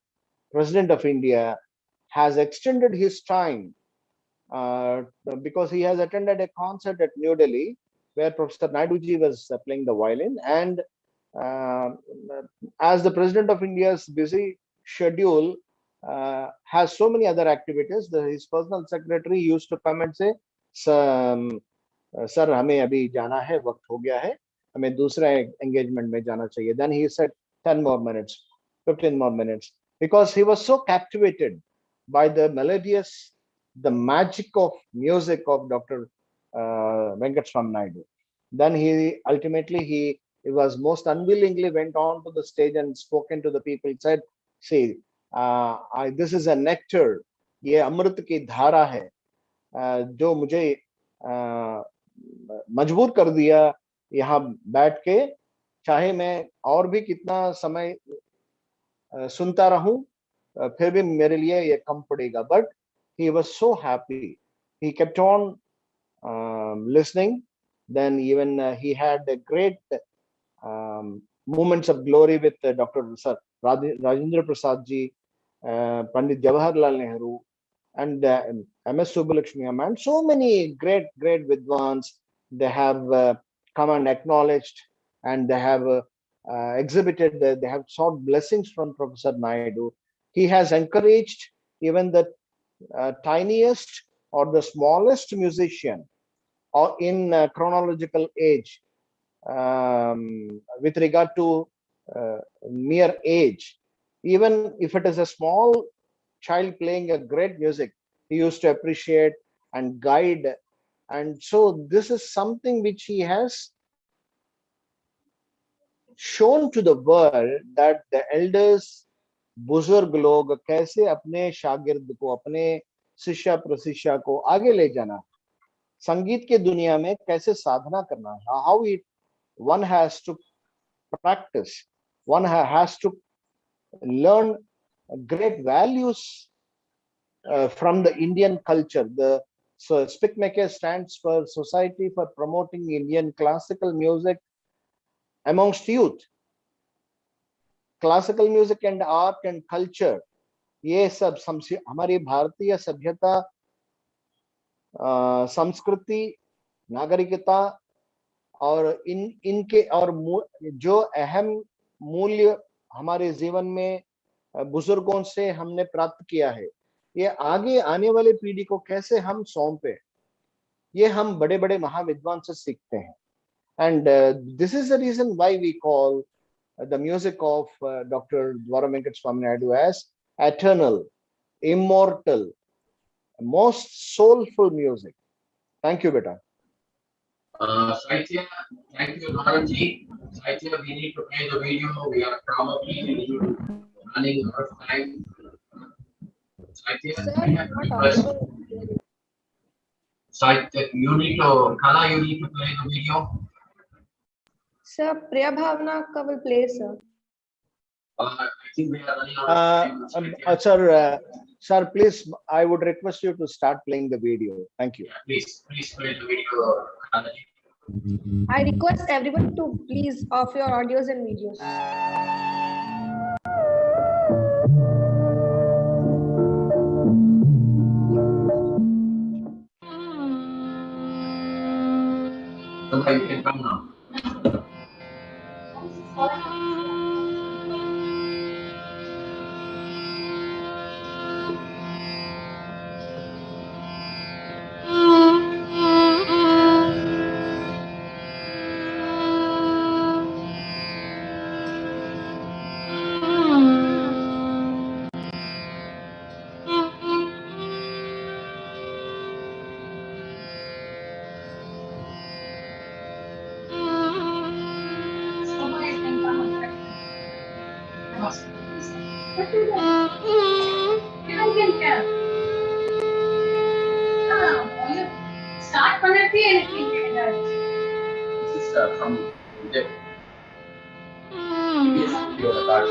President of India, has extended his time because he has attended a concert at New Delhi where Professor Naidu ji was playing the violin. And as the President of India's busy schedule has so many other activities, his personal secretary used to come and say, sir, हमें अभी जाना है, वक्त हो गया है, हमें दूसरा engagement में जाना चाहिए. Then he said 10 more minutes, 15 more minutes, because he was so captivated by the melodious, the magic of music of Dr. Venkataswami Naidu. Then he ultimately he was most unwillingly went on to the stage and spoken to the people, said, see, this is a nectar, ये अमृत की धारा है जो मुझे मजबूर कर दिया यहाँ बैठ के, चाहे मैं और भी कितना समय सुनता रहूं फिर भी मेरे लिए ये कम पड़ेगा. But he was so happy, he kept on listening. Then even he had a great moments of glory with Dr. Rajendra Prasad ji, Pandit Jawaharlal Nehru, and MS Subbulakshmi Amma, and so many great Vidwans. They have come and acknowledged, and they have exhibited, they have sought blessings from Professor Naidu. He has encouraged even the tiniest or the smallest musician or in chronological age with regard to mere age. Even if it is a small child playing a great music, he used to appreciate and guide. And so this is something which he has shown to the world, that the elders बुजुर्ग लोग कैसे अपने शागिर्द को, अपने शिष्य प्रशिष्य को आगे ले जाना, संगीत के दुनिया में कैसे साधना करना है, how it one has to practice, one has to learn great values from the Indian culture. So SPIC MACAY stands for Society for Promoting Indian Classical Music amongst youth. Classical music and art and culture, ये सब हमारी भारतीय सभ्यता, संस्कृति, नागरिकता और इनके और जो अहम मूल्य हमारे जीवन में बुजुर्गों से हमने प्राप्त किया है, ये आगे आने वाले पीढ़ी को कैसे हम सौंपे, ये हम बड़े बड़े महाविद्वान से सीखते हैं. And this is the reason why we call the music of Dr. Dwaram Venkataswami as eternal, immortal, most soulful music. Thank you, beta. Saitya, thank you, Dwaramji. Saitya, we need to play the video. We are probably running out of time. Saitya, I have a request. Saitya, you need to play the video. Sir, Priya Bhavna ka will play, sir. I think we are running out of time. Sir, please, I would request you to start playing the video. Thank you. Yeah, please play the video, Carnatic. I request everyone to please off your audios and videos. So you can come now. This is from the video card.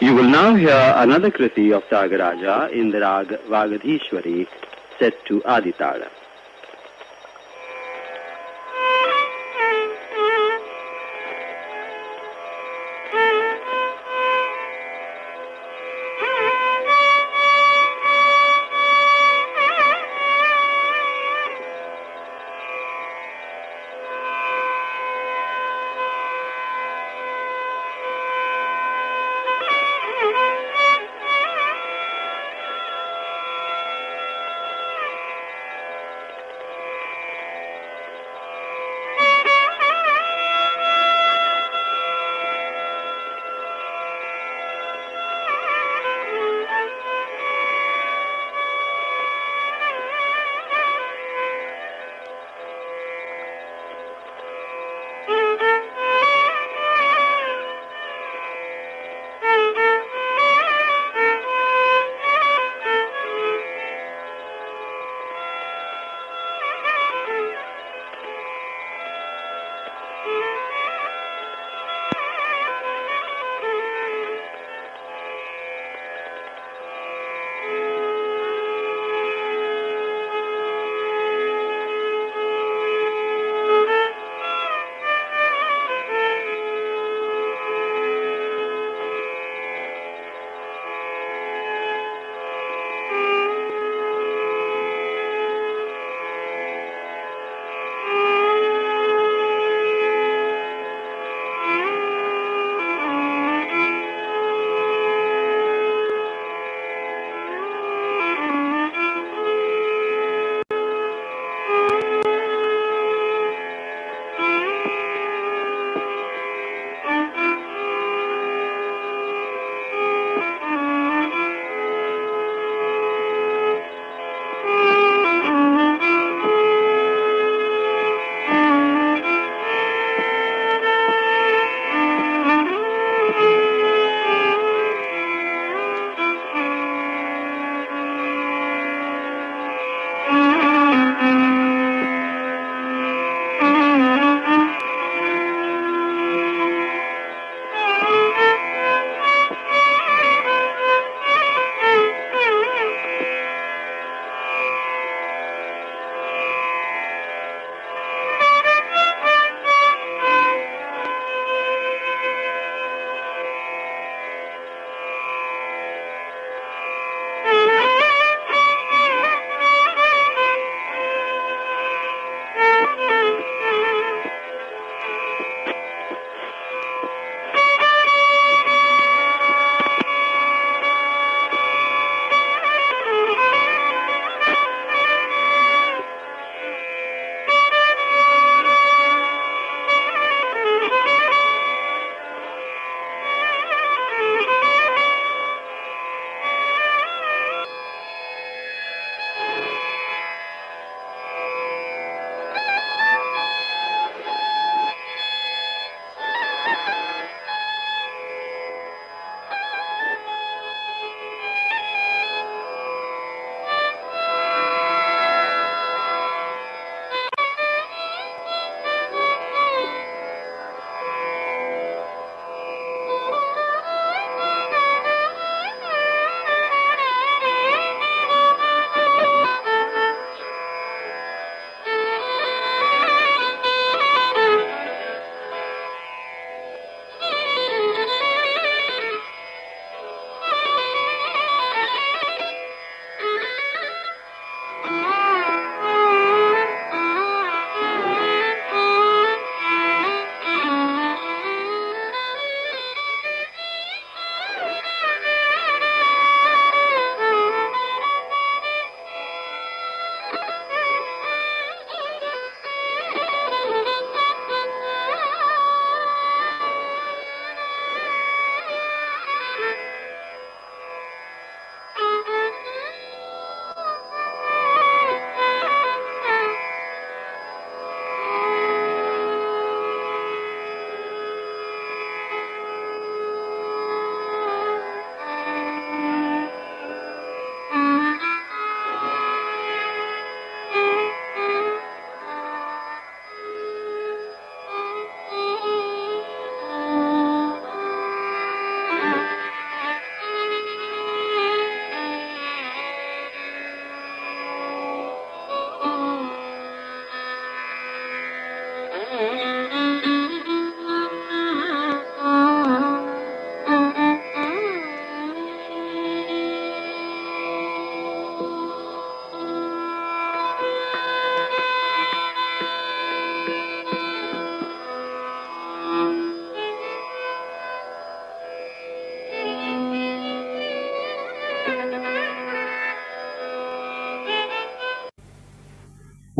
You will now hear another Kriti of Tyagaraja in the rag Vagadhishwari set to Aditala.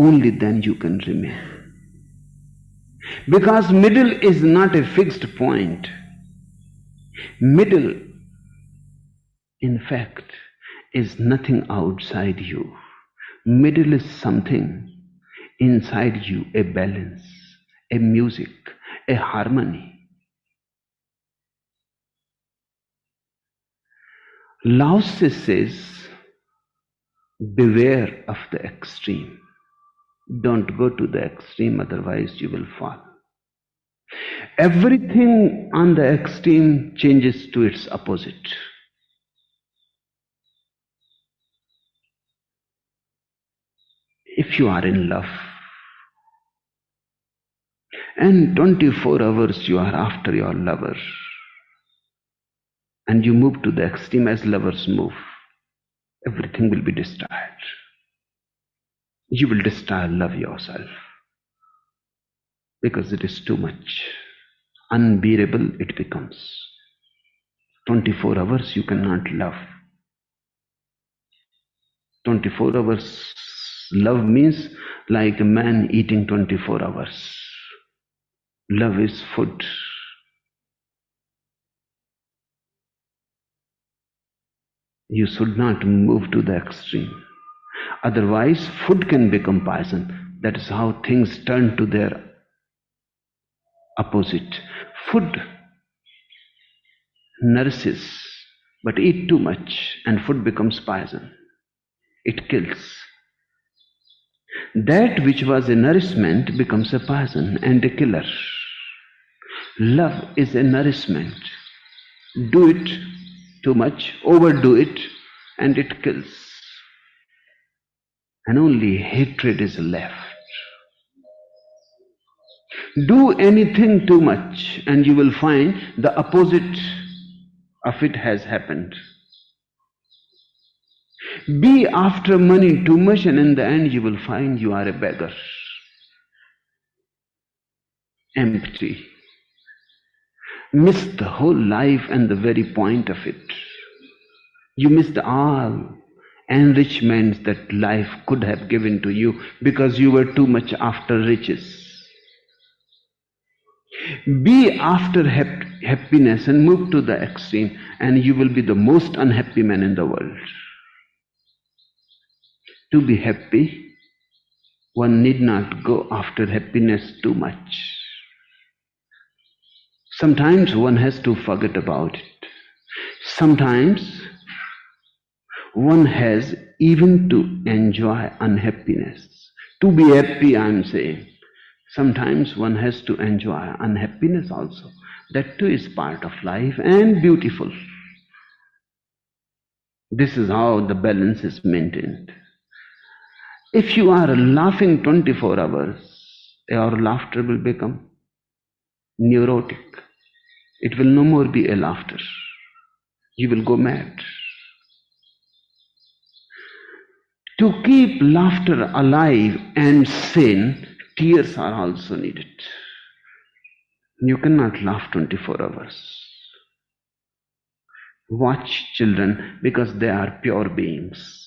only then you can remain. Because middle is not a fixed point. Middle, in fact, is nothing outside you. Middle is something inside you, a balance, a music, a harmony. Lao Tse says, beware of the extreme. Don't go to the extreme, otherwise you will fall. Everything on the extreme changes to its opposite. If you are in love, and 24 hours you are after your lover, and you move to the extreme as lovers move, everything will be destroyed. You will destroy love yourself, because it is too much. Unbearable it becomes. 24 hours you cannot love. 24 hours love means like a man eating 24 hours. Love is food. You should not move to the extreme. Otherwise, food can become poison. That is how things turn to their opposite. Food nourishes, but eat too much and food becomes poison. It kills. That which was a nourishment becomes a poison and a killer. Love is a nourishment. Do it too much, overdo it, and it kills. And only hatred is left. Do anything too much, and you will find the opposite of it has happened. Be after money too much, and in the end you will find you are a beggar. Empty. Miss the whole life and the very point of it. You missed all enrichments that life could have given to you because you were too much after riches. Be after happiness and move to the extreme, and you will be the most unhappy man in the world. To be happy, one need not go after happiness too much. Sometimes one has to forget about it. Sometimes one has even to enjoy unhappiness. To be happy, I am saying. Sometimes one has to enjoy unhappiness also. That too is part of life and beautiful. This is how the balance is maintained. If you are laughing 24 hours, your laughter will become neurotic. It will no more be a laughter. You will go mad. To keep laughter alive and sane, tears are also needed. You cannot laugh 24 hours. Watch children, because they are pure beings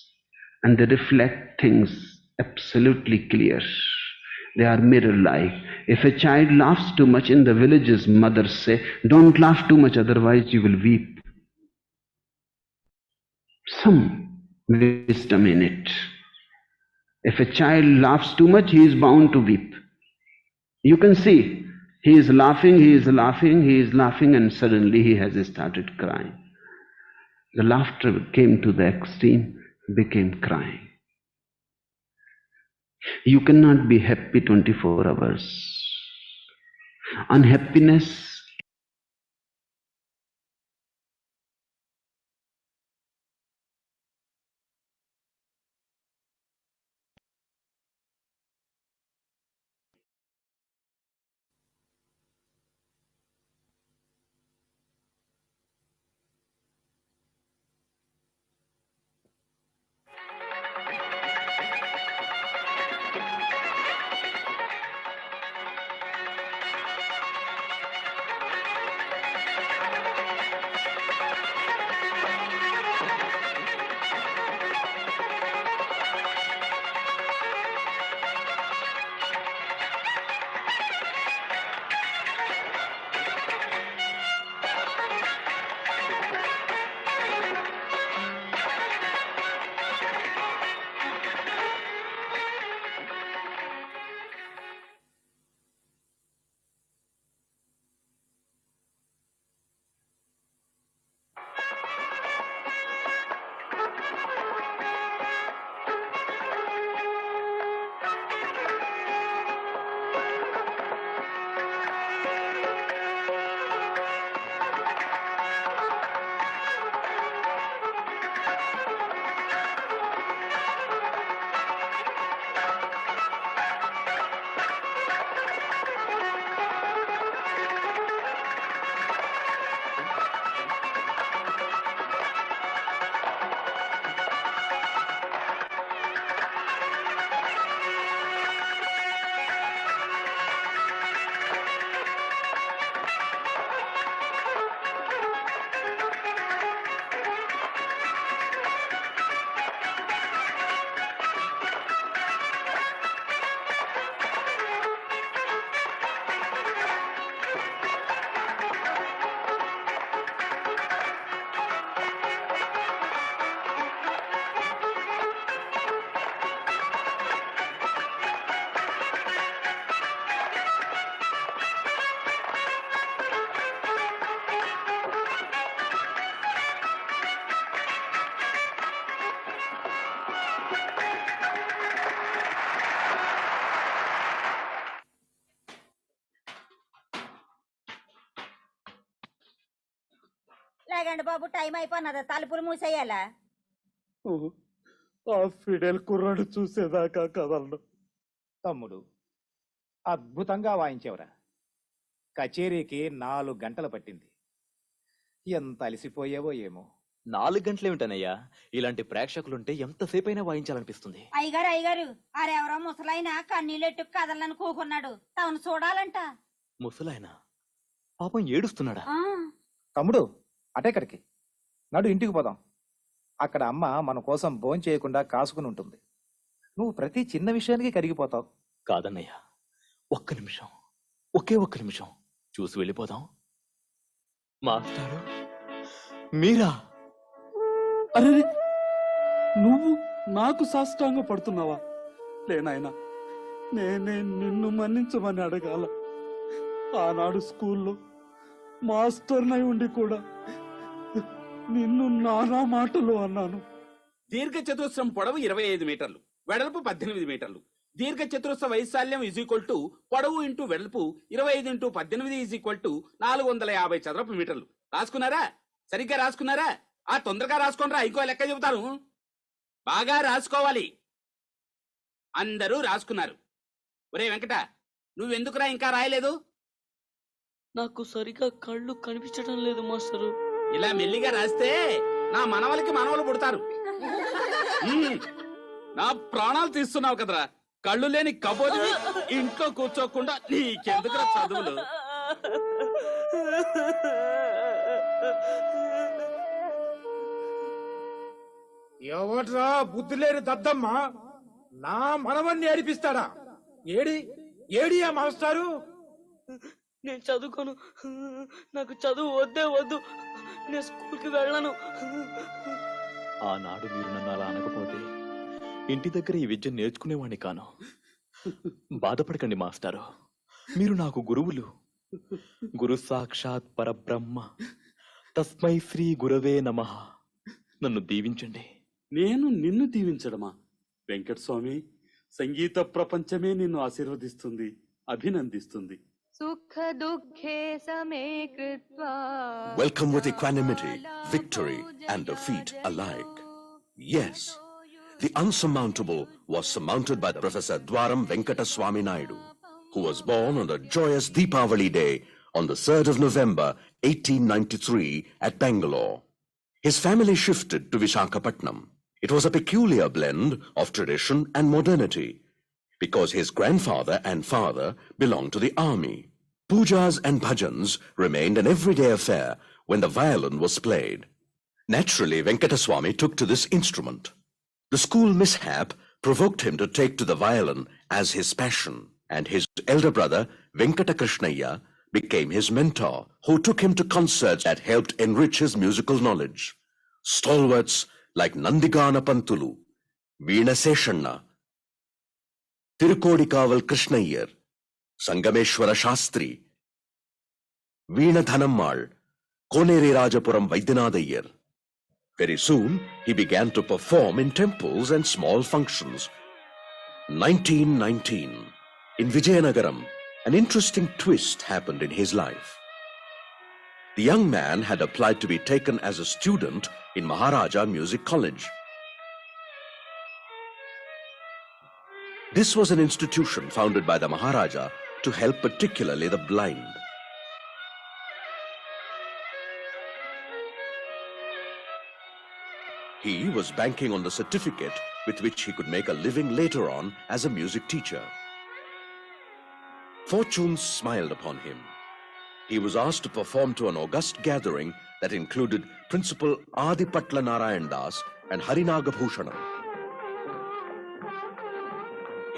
and they reflect things absolutely clear. They are mirror-like. If a child laughs too much in the villages, mothers say, don't laugh too much, otherwise you will weep. Some wisdom in it. If a child laughs too much, he is bound to weep. You can see, he is laughing, and suddenly he has started crying. The laughter came to the extreme, became crying. You cannot be happy 24 hours. Unhappiness ఆగండి బాబు, time అయిపోయినదా, తలుపులు మూసేయాలా? ఆ Fidel కుర్రాడు చూసేదాకా కదలను. తమ్ముడు, అద్భుతంగా వాయించేవరా. కచేరీకి 4 గంటలు పట్టింది. ఎంత అలసిపోయావో ఏమో. 4 గంటలేమిటనయ్యా, ఇలాంటి ప్రేక్షకులుంటే ఎంతసేపైనా వాయించాలనిపిస్తుంది. అయ్యగారు ఆరెవరో ముసలాయన కన్నీళ్ళెట్టు కదలను కూకున్నాడు, తమను చూడాలంట. ముసలాయన పాపం ఏడుస్తున్నాడా? తమ్ముడు, అటెక్కడికి నడు, ఇంటికి పోదాం. అక్కడ అమ్మ మన కోసం భోజనం చేయకుండా కాసుకుని ఉంటుంది. నువ్వు ప్రతి చిన్న విషయానికి కరిగిపోతావు. కాదన్నయ్యా, ఒకే ఒక్క నిమిషం చూసి వెళ్ళిపోదాం. మాస్టారు మీరా? అరే, నువ్వు నాకు సాష్టాంగ పడుతున్నావా? లేనాయనా, నేనే నిన్ను మన్నించమని అడగాల. ఆనాడు స్కూల్లో మాస్టర్నై ఉండి కూడా నిన్ను నానా మాటలు అన్నాను. దీర్ఘ చతురస్రం పొడవు 25 మీటర్లు, వెడల్పు 18 మీటర్లు. దీర్ఘ చతురస్ర వైశాల్యం = పొడవు ఇంటూ వెడల్పు 25 × 18 450 చదరపు మీటర్లు. రాసుకున్నారా? సరిగ్గా రాసుకున్నారా? తొందరగా రాసుకోండిరా, ఇంకో లెక్క చెబుతాను. బాగా రాసుకోవాలి. అందరూ రాసుకున్నారు. ఒరే వెంకట, నువ్వెందుకురా ఇంకా రాయలేదు? నాకు సరిగా కళ్ళు కనిపించడం లేదు మాస్టరు. ఇలా మెల్లిగా రాస్తే నా మనవలు పుడతారు. నా ప్రాణాలు తీస్తున్నావు కదరా. కళ్ళు లేని కబోది ఇంట్లో కూర్చోకుండా నీకెందుకురా చదువులు? ఎవట్రా బుద్ధి లేని దద్దమ్మ నా మనవన్ని ఏడిపిస్తాడా? ఏడియా మాస్టారు? నేను చదువుకోను, నాకు చదువు వద్దు, నేను స్కూల్కి వెళ్ళను. ఆనాడు మీరు నన్ను అలా అనకపోతే ఇంటి దగ్గర ఈ విద్య నేర్చుకునేవాణ్ణి కాను. బాధపడకండి మాస్టారు, మీరు నాకు గురువులు. గురు సాక్షాత్ పరబ్రహ్మ తస్మై శ్రీ గురవే నమః. నన్ను దీవించండి. నేను నిన్ను దీవించడమా? వెంకటస్వామి, సంగీత ప్రపంచమే నిన్ను ఆశీర్వదిస్తుంది, అభినందిస్తుంది. Welcome with equanimity, victory and defeat alike. Yes, the unsurmountable was surmounted by Professor Dwaram Venkataswami Naidu, who was born on the joyous Deepavali day on the 3rd of November 1893 at Bangalore. His family shifted to Visakhapatnam. It was a peculiar blend of tradition and modernity, because his grandfather and father belonged to the army. Pujas and bhajans remained an everyday affair when the violin was played. Naturally, Venkataswami took to this instrument. The school mishap provoked him to take to the violin as his passion, and his elder brother, Venkatakrishnaiya, became his mentor, who took him to concerts that helped enrich his musical knowledge. Stalwarts like Nandigana Pantulu, Veena Seshanna, Tirukodikaval Krishnaiyer, Sangameshwara Shastri, Veena Dhanammal, Koneri Rajapuram Vaidyanathayyer. Very soon, he began to perform in temples and small functions. 1919, in Vijayanagaram, an interesting twist happened in his life. The young man had applied to be taken as a student in Maharaja Music College. This was an institution founded by the Maharaja to help particularly the blind. He was banking on the certificate with which he could make a living later on as a music teacher. Fortune smiled upon him. He was asked to perform to an august gathering that included Principal Adipatla Narayan Das and Harinagabhushanam.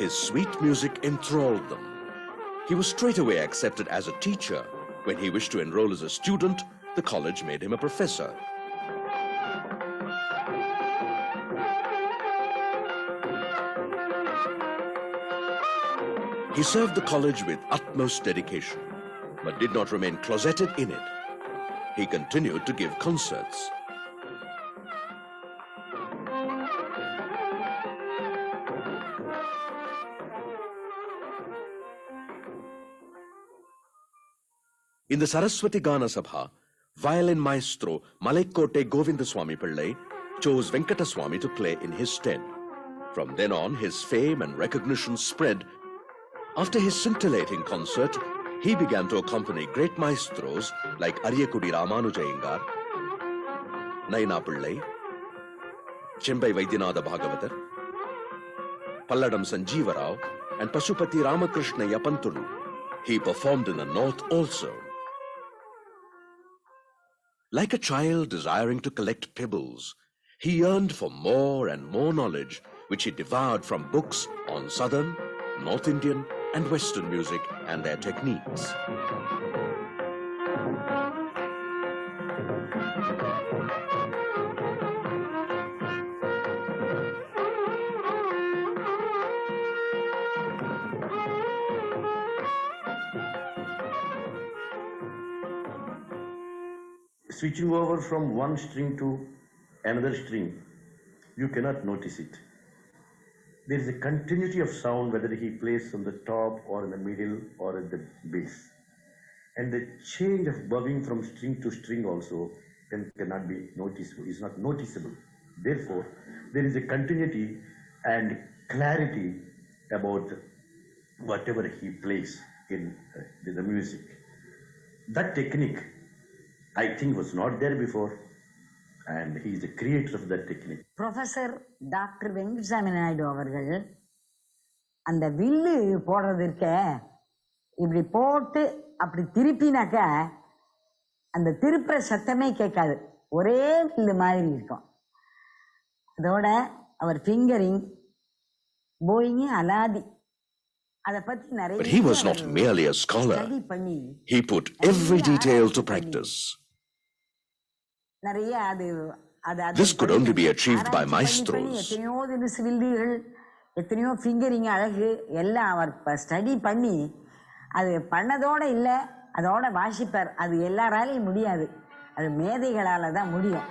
His sweet music enthralled them. He was straightaway accepted as a teacher. When he wished to enroll as a student, the college made him a professor. He served the college with utmost dedication, but did not remain closeted in it. He continued to give concerts. In the Saraswati Gana Sabha, violin maestro Malaikkote Govindaswamy Pillai chose Venkataswamy to play in his stead. From then on, his fame and recognition spread. After his scintillating concert, he began to accompany great maestros like Ariyakudi Ramanujayengar, Naina Pillai, Chembai Vaidyanatha Bhagavatar, Palladam Sanjeeva Rao, and Pasupati Ramakrishna Pantulu. He performed in the north also. Like a child desiring to collect pebbles, he yearned for more and more knowledge, which he devoured from books on Southern, North Indian, and Western music and their techniques. Switching over from one string to another string, you cannot notice it. There is a continuity of sound whether he plays on the top or in the middle or at the base. And the change of bobbing from string to string also cannot be noticeable, is not noticeable. Therefore, there is a continuity and clarity about whatever he plays in the music. That technique, I think, was not there before, and he is the creator of that technique. Professor Dr. Venkataswami Naidu அவர்கள் அந்த வில்லு போடுறதுக்க இப்படி போட்டு அப்படி திருப்பினாக்க அந்த திருப்புற சத்தமே கேட்காது, ஒரே வில்லு மாதிரி இருக்கும். அதோட அவர் ஃபிங்கரிங் போயிங் அலாதி. But he was not merely a scholar. He put every detail to practice. This could only be achieved by maestros. எத்தனையோ ஃபிங்கரிங் அழகு எல்லாம் அவர் ஸ்டடி பண்ணி அது பண்ணதோட இல்லை, அதோட வாசிப்பார். அது எல்லாராலையும் முடியாது, அது மேதைகளால தான் முடியும்.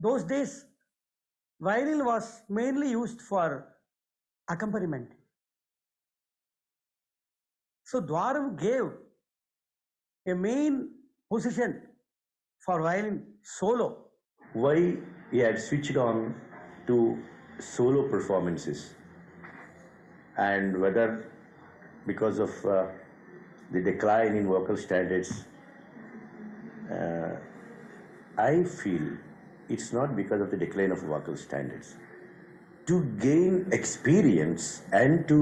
Those days, violin was mainly used for accompaniment. So Dwaram gave a main position for violin solo. Why he had switched on to solo performances, and whether because of the decline in vocal standards, I feel it's not because of the decline of vocal standards. To gain experience and to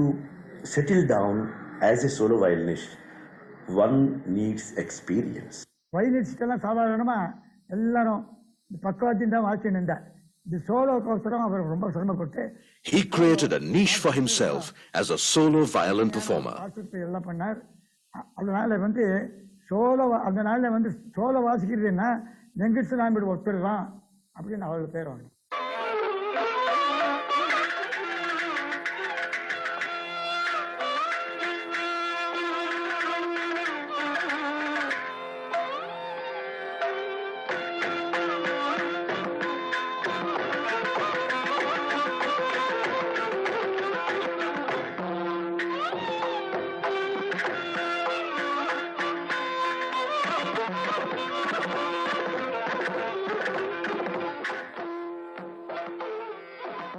settle down as a solo violinist, one needs experience. Violinist எல்லாம் சாதாரணமா எல்லாரும் பக்கவாத்தியம் தான் வாசிச்சுட்டு இருந்தார். இந்த சோலோக்கோசரம் அவர் ரொம்ப சிரமப்பட்டு He created a niche for himself as a solo violin performer. எல்லாம் பண்ணார். அதனால அந்த நாளில் சோலோ வாசிக்கிறதுன்னா வெங்கட்சாமி ஒருத்தர் தான் அப்படின்னு அவருக்கு பேர் வாங்க.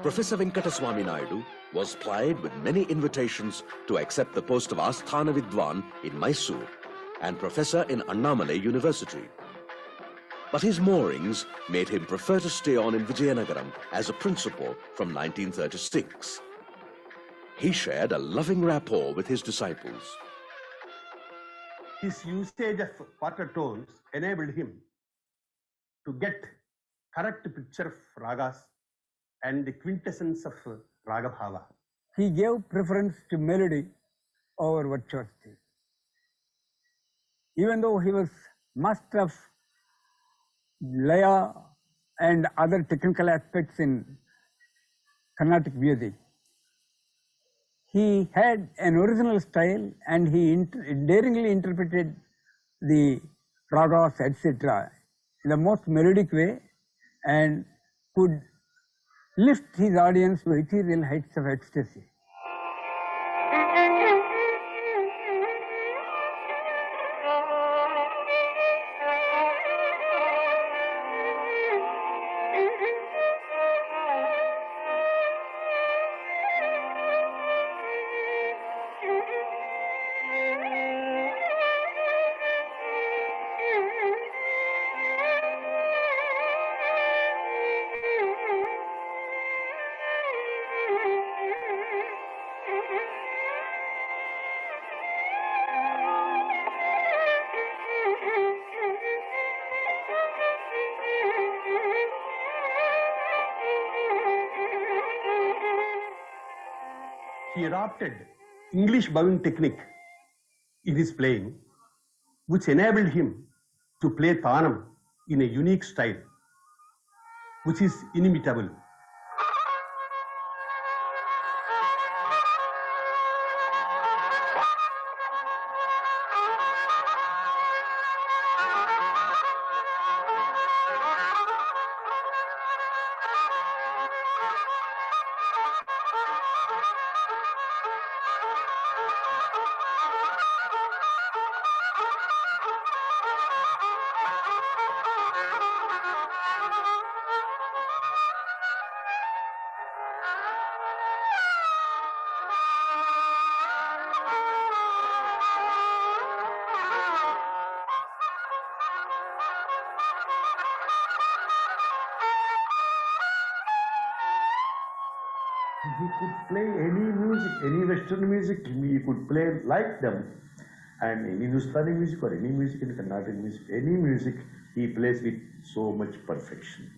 Professor Venkataswami Naidu was plied with many invitations to accept the post of Asthana Vidwan in Mysore and professor in Annamalai University. but his moorings made him prefer to stay on in Vijayanagaram as a principal from 1936. He shared a loving rapport with his disciples. His usage of quarter tones enabled him to get correct picture of ragas and the quintessence of raga bhava. He gave preference to melody over virtuosity. Even though he was master of laya and other technical aspects in Carnatic music, he had an original style and he daringly interpreted the ragas, etc. in the most melodic way and could lift his audience to ethereal heights of ecstasy. He adopted English bowing technique in his playing, which enabled him to play Tanam in a unique style, which is inimitable. He could play any music, any Western music, he could play like them. And any Hindustani music or any music in Carnatic music, any music, he plays with so much perfection.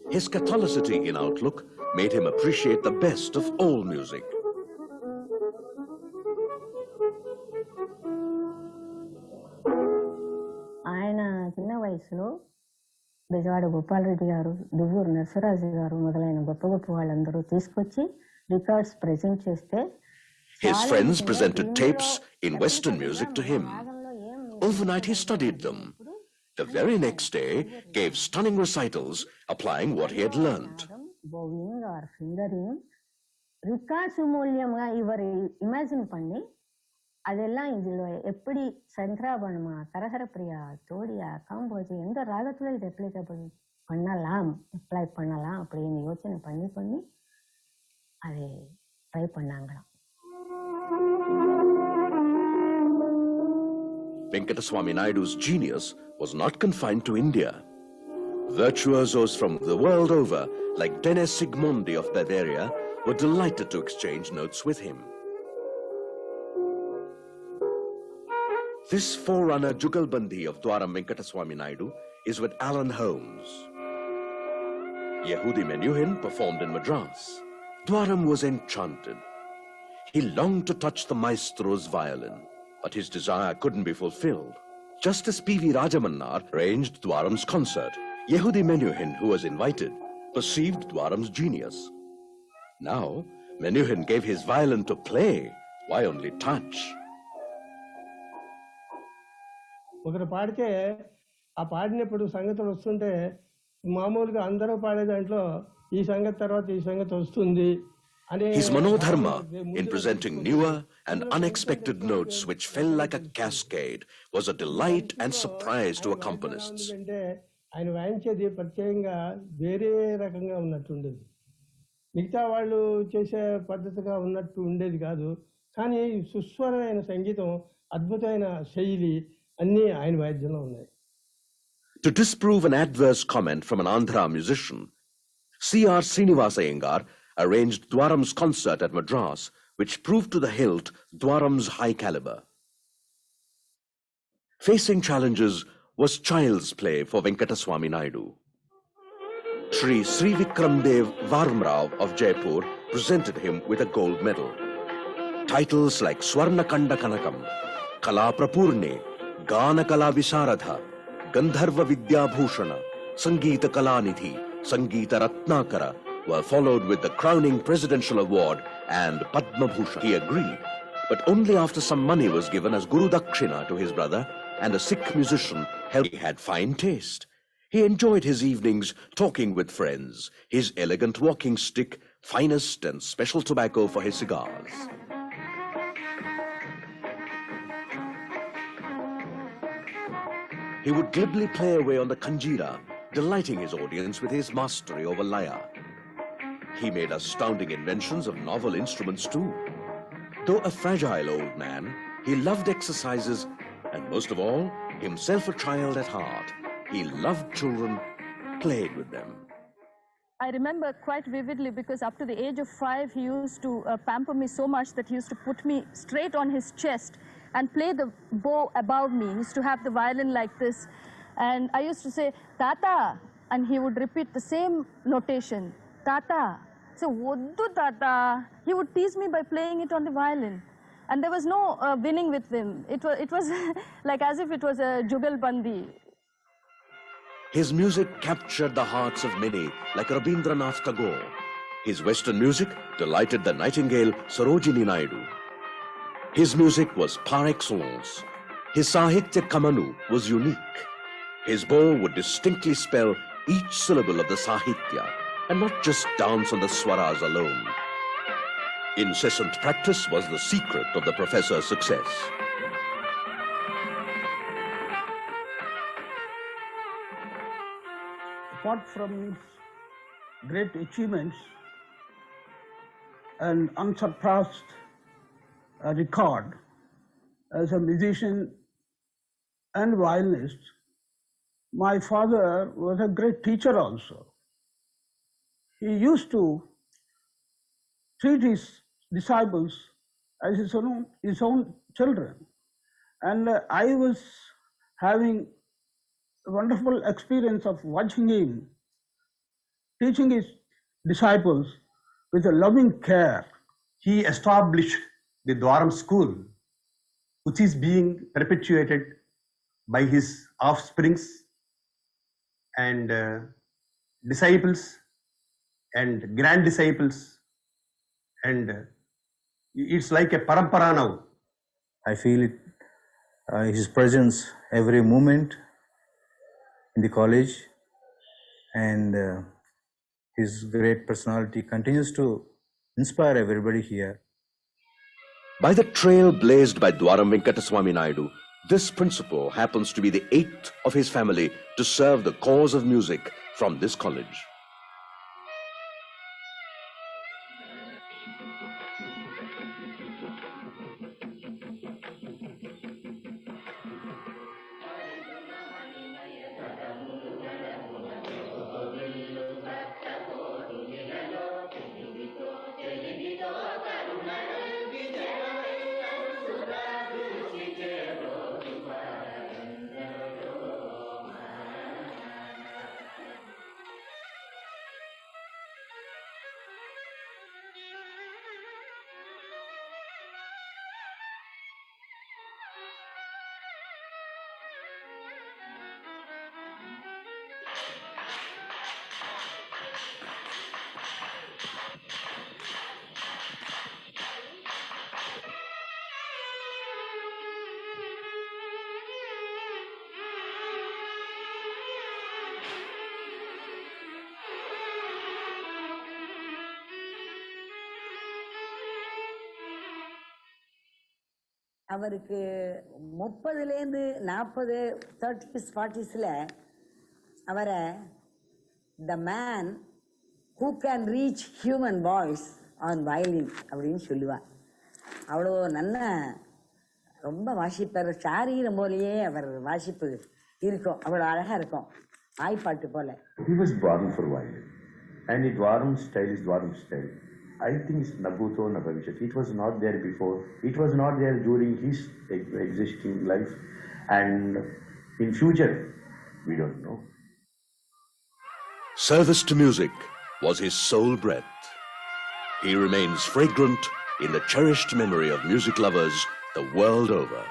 His Catholicity in outlook made him appreciate the best of all music. ఆయన చిన్న వయసులో బెజవాడ గోపాలరెడ్డి గారు, దువ్వూరు నరసరాజు గారు మొదలైన గొప్ప గొప్ప వాళ్ళందరూ తీసుకొచ్చి రికార్డ్స్ ప్రెజెంట్ చేస్తే His friends presented tapes in Western music to him. Overnight he studied them. The very next day gave stunning recitals applying what he had learned. bowing or fingering records மூலியமா இவர் imagine பண்ணி அதெல்லாம் இதுல எப்படி சந்திராபணமா, தரஹர பிரியா, தோடியா, காம்போஜி எந்த ராகத்துல இது apply பண்ணலாம் அப்படின்னு யோசனை பண்ணி அதை try பண்ணாங்களாம். Venkataswami Naidu's genius was not confined to India. Virtuosos from the world over, like Dennis Sigmundi of Bavaria, were delighted to exchange notes with him. This forerunner Jugalbandi of Dwaram Venkataswami Naidu is with Alan Holmes. Yehudi Menuhin performed in Madras. Dwaram was enchanted. He longed to touch the maestro's violin, but his desire couldn't be fulfilled. Just as P.V. Rajamannar arranged Dwaram's concert, Yehudi Menuhin, who was invited, perceived Dwaram's genius. Now, Menuhin gave his violin to play. Why only touch? ఒకరు పాడితే ఆ పాడినప్పుడు సంగతులు వస్తుంటే మామూలుగా అందరూ పాడే దాంట్లో ఈ సంగతి తర్వాత ఈ సంగతి వస్తుంది His manodharma in presenting newer and unexpected notes which fell like a cascade was a delight and surprise to accompanists. అంటే ఆయన వాయించేది ప్రత్యేకంగా వేరే రకంగా ఉన్నట్టు ఉండేది. మిగతా వాళ్ళు చేసే పద్ధతిగా ఉన్నట్టు ఉండేది కాదు. కానీ సుస్వరమైన సంగీతం, అద్భుతమైన శైలి అన్నీ ఆయన వాయిద్యంలో ఉన్నాయి. To disprove an adverse comment from an Andhra musician, C.R. Srinivasa Iyengar arranged Dwaram's concert at Madras, which proved to the hilt Dwaram's high caliber. Facing challenges was child's play for Venkataswami Naidu. Sri Sri Vikramdev Varmrao of Jaipur presented him with a gold medal. Titles like Swarna Kanda Kanakam, Kala Prapurne, Gana Kala Visaradha, Gandharva Vidya Bhushana, Sangeeta Kalanidhi, Sangeeta Ratnakara were followed with the crowning presidential award and Padma Bhushan. He agreed, but only after some money was given as Guru Dakshina to his brother and a Sikh musician held. He had fine taste. He enjoyed his evenings talking with friends, his elegant walking stick, finest and special tobacco for his cigars. He would glibly play away on the kanjira, delighting his audience with his mastery over laya. He made astounding inventions of novel instruments too. Though a fragile old man, he loved exercises and most of all, himself a child at heart. He loved children, played with them. I remember quite vividly because up to the age of 5, he used to pamper me so much that he used to put me straight on his chest and play the bow above me. He used to have the violin like this. And I used to say, Tata, and he would repeat the same notation, Tata. So, Voddu Tata. He would tease me by playing it on the violin. And there was no winning with him. It was like as if it was a jugalbandi. His music captured the hearts of many, like Rabindranath Tagore. His Western music delighted the nightingale Sarojini Naidu. His music was par excellence. His Sahitya Kamanu was unique. His bow would distinctly spell each syllable of the Sahitya, and not just dance on the swaras alone. Incessant practice was the secret of the professor's success. Apart from his great achievements and unsurpassed record as a musician and violinist, my father was a great teacher also. He used to treat his disciples as his own children. And I was having a wonderful experience of watching him teaching his disciples with a loving care. He established the Dwaram school, which is being perpetuated by his offsprings and disciples and grand disciples, and it's like a parampara now. I feel it, his presence every moment in the college, and his great personality continues to inspire everybody here. By the trail blazed by Dwaram Venkataswami Naidu, this principal happens to be the 8th of his family to serve the cause of music from this college. அவருக்கு 30லேருந்து 40 30s 40ஸ்ல அவரை the man who can reach human voice on violin அப்படின்னு சொல்லுவார். அவ்வளோ நல்ல ரொம்ப வாசிப்பார். சாரீரம் போலேயே அவர் வாசிப்பு இருக்கும், அவ்வளோ அழகாக இருக்கும், ஆய்ப்பாட்டு போல. He was born for violin, and the Dwaram style is Dwaram style. I think it's Nabhuto Nabhavishat. It was not there before. It was not there during his existing life, and in future, we don't know. Service to music was his sole breath. He remains fragrant in the cherished memory of music lovers the world over.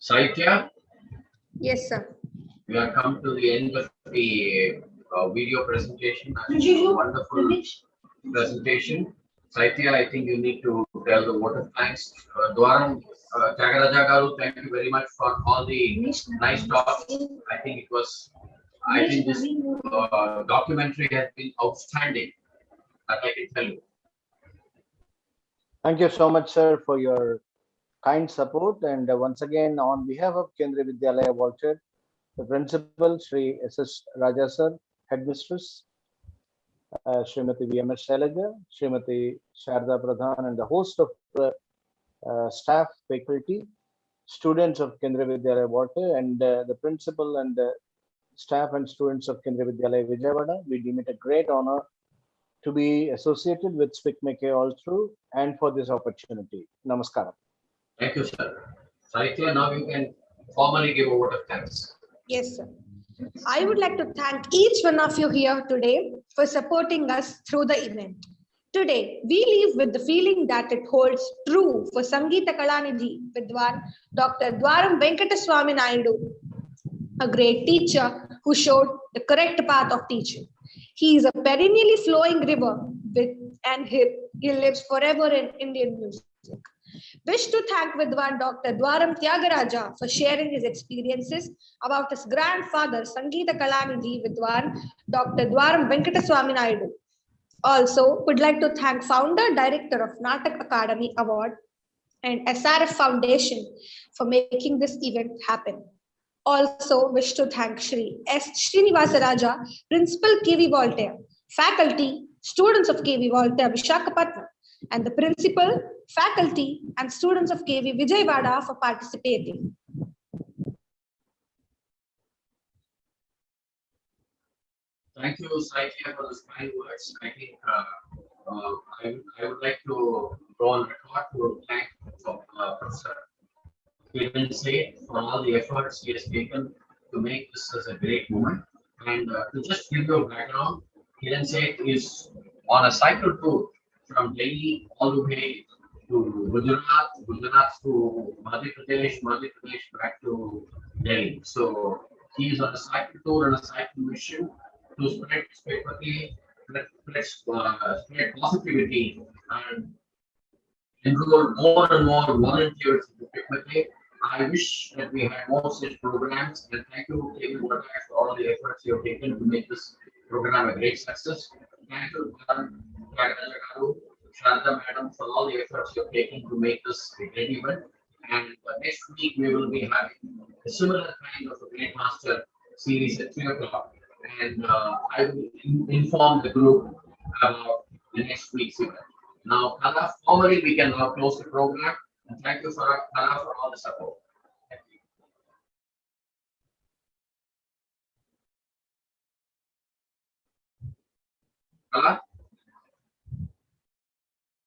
Saitya, Yes, sir. we have come to the end of the video presentation. A wonderful presentation. Saitya, I think you need to tell the vote of thanks. Dwaram, Tyagaraja Garu, thank you very much for all the nice talks. I think this documentary has been outstanding, that I can tell you. Thank you so much, sir, for your kind support. And once again, on behalf of Kendriya Vidyalaya Walter, the principal, Sri S.S. Raja sir, headmistress, Srimati V.M.S. Shailaja, Srimati Sharda Pradhan, and the host of the staff, faculty, students of Kendriya Vidyalaya Walter, and the principal and the staff and students of Kendriya Vidyalaya Vijayawada. We deem it a great honor to be associated with SPIC MACAY all through, and for this opportunity. Namaskaram. Thank you, sir. Saitya, now you can formally give a vote of thanks. Yes, sir. I would like to thank each one of you here today for supporting us through the event. Today, we leave with the feeling that it holds true for Sangeeta Kalanidhi Vidwan Dr. Dwaram Venkataswami Naidu, a great teacher who showed the correct path of teaching. He is a perennially flowing river and he lives forever in Indian music. Wish to thank Vidwan Dr. Dwaram Tyagaraja for sharing his experiences about his grandfather Sangeeta Kalanidhi Vidwan Dr. Dwaram Venkataswami Naidu. Also, would like to thank founder director of Natak Academy Award and SRF Foundation for making this event happen. Also wish to thank Shri S. Srinivasa Raja, Principal KV Voltaire, faculty, students of KV Voltaire Visakhapatnam, and the principal, faculty, and students of KV Vijayawada for participating. Thank you, Saitya, for those kind words. I think I would like to go on record to thank Professor Kiran Seth for all the efforts he has taken to make this as a great moment. And to just give you a background, Kiran Seth is on a cycle tour from Delhi all the way to Gujarat to Madhya Pradesh back to Delhi. So he is on a cycle tour and a cycle mission to spread positivity and enroll more and more volunteers in the. I wish that we had more such programs, and thank you, David Wadak, for all the efforts you have taken to make this program a great success. Thank you, Sharda Madam, for all the efforts you have taken to make this a great event. And next week we will be having a similar kind of a Great Master series at 3 o'clock. And I will inform the group about the next week's event. Now, Kala, formally we can now close the program. And thank you for Kala for all the support. Thank you. Kala?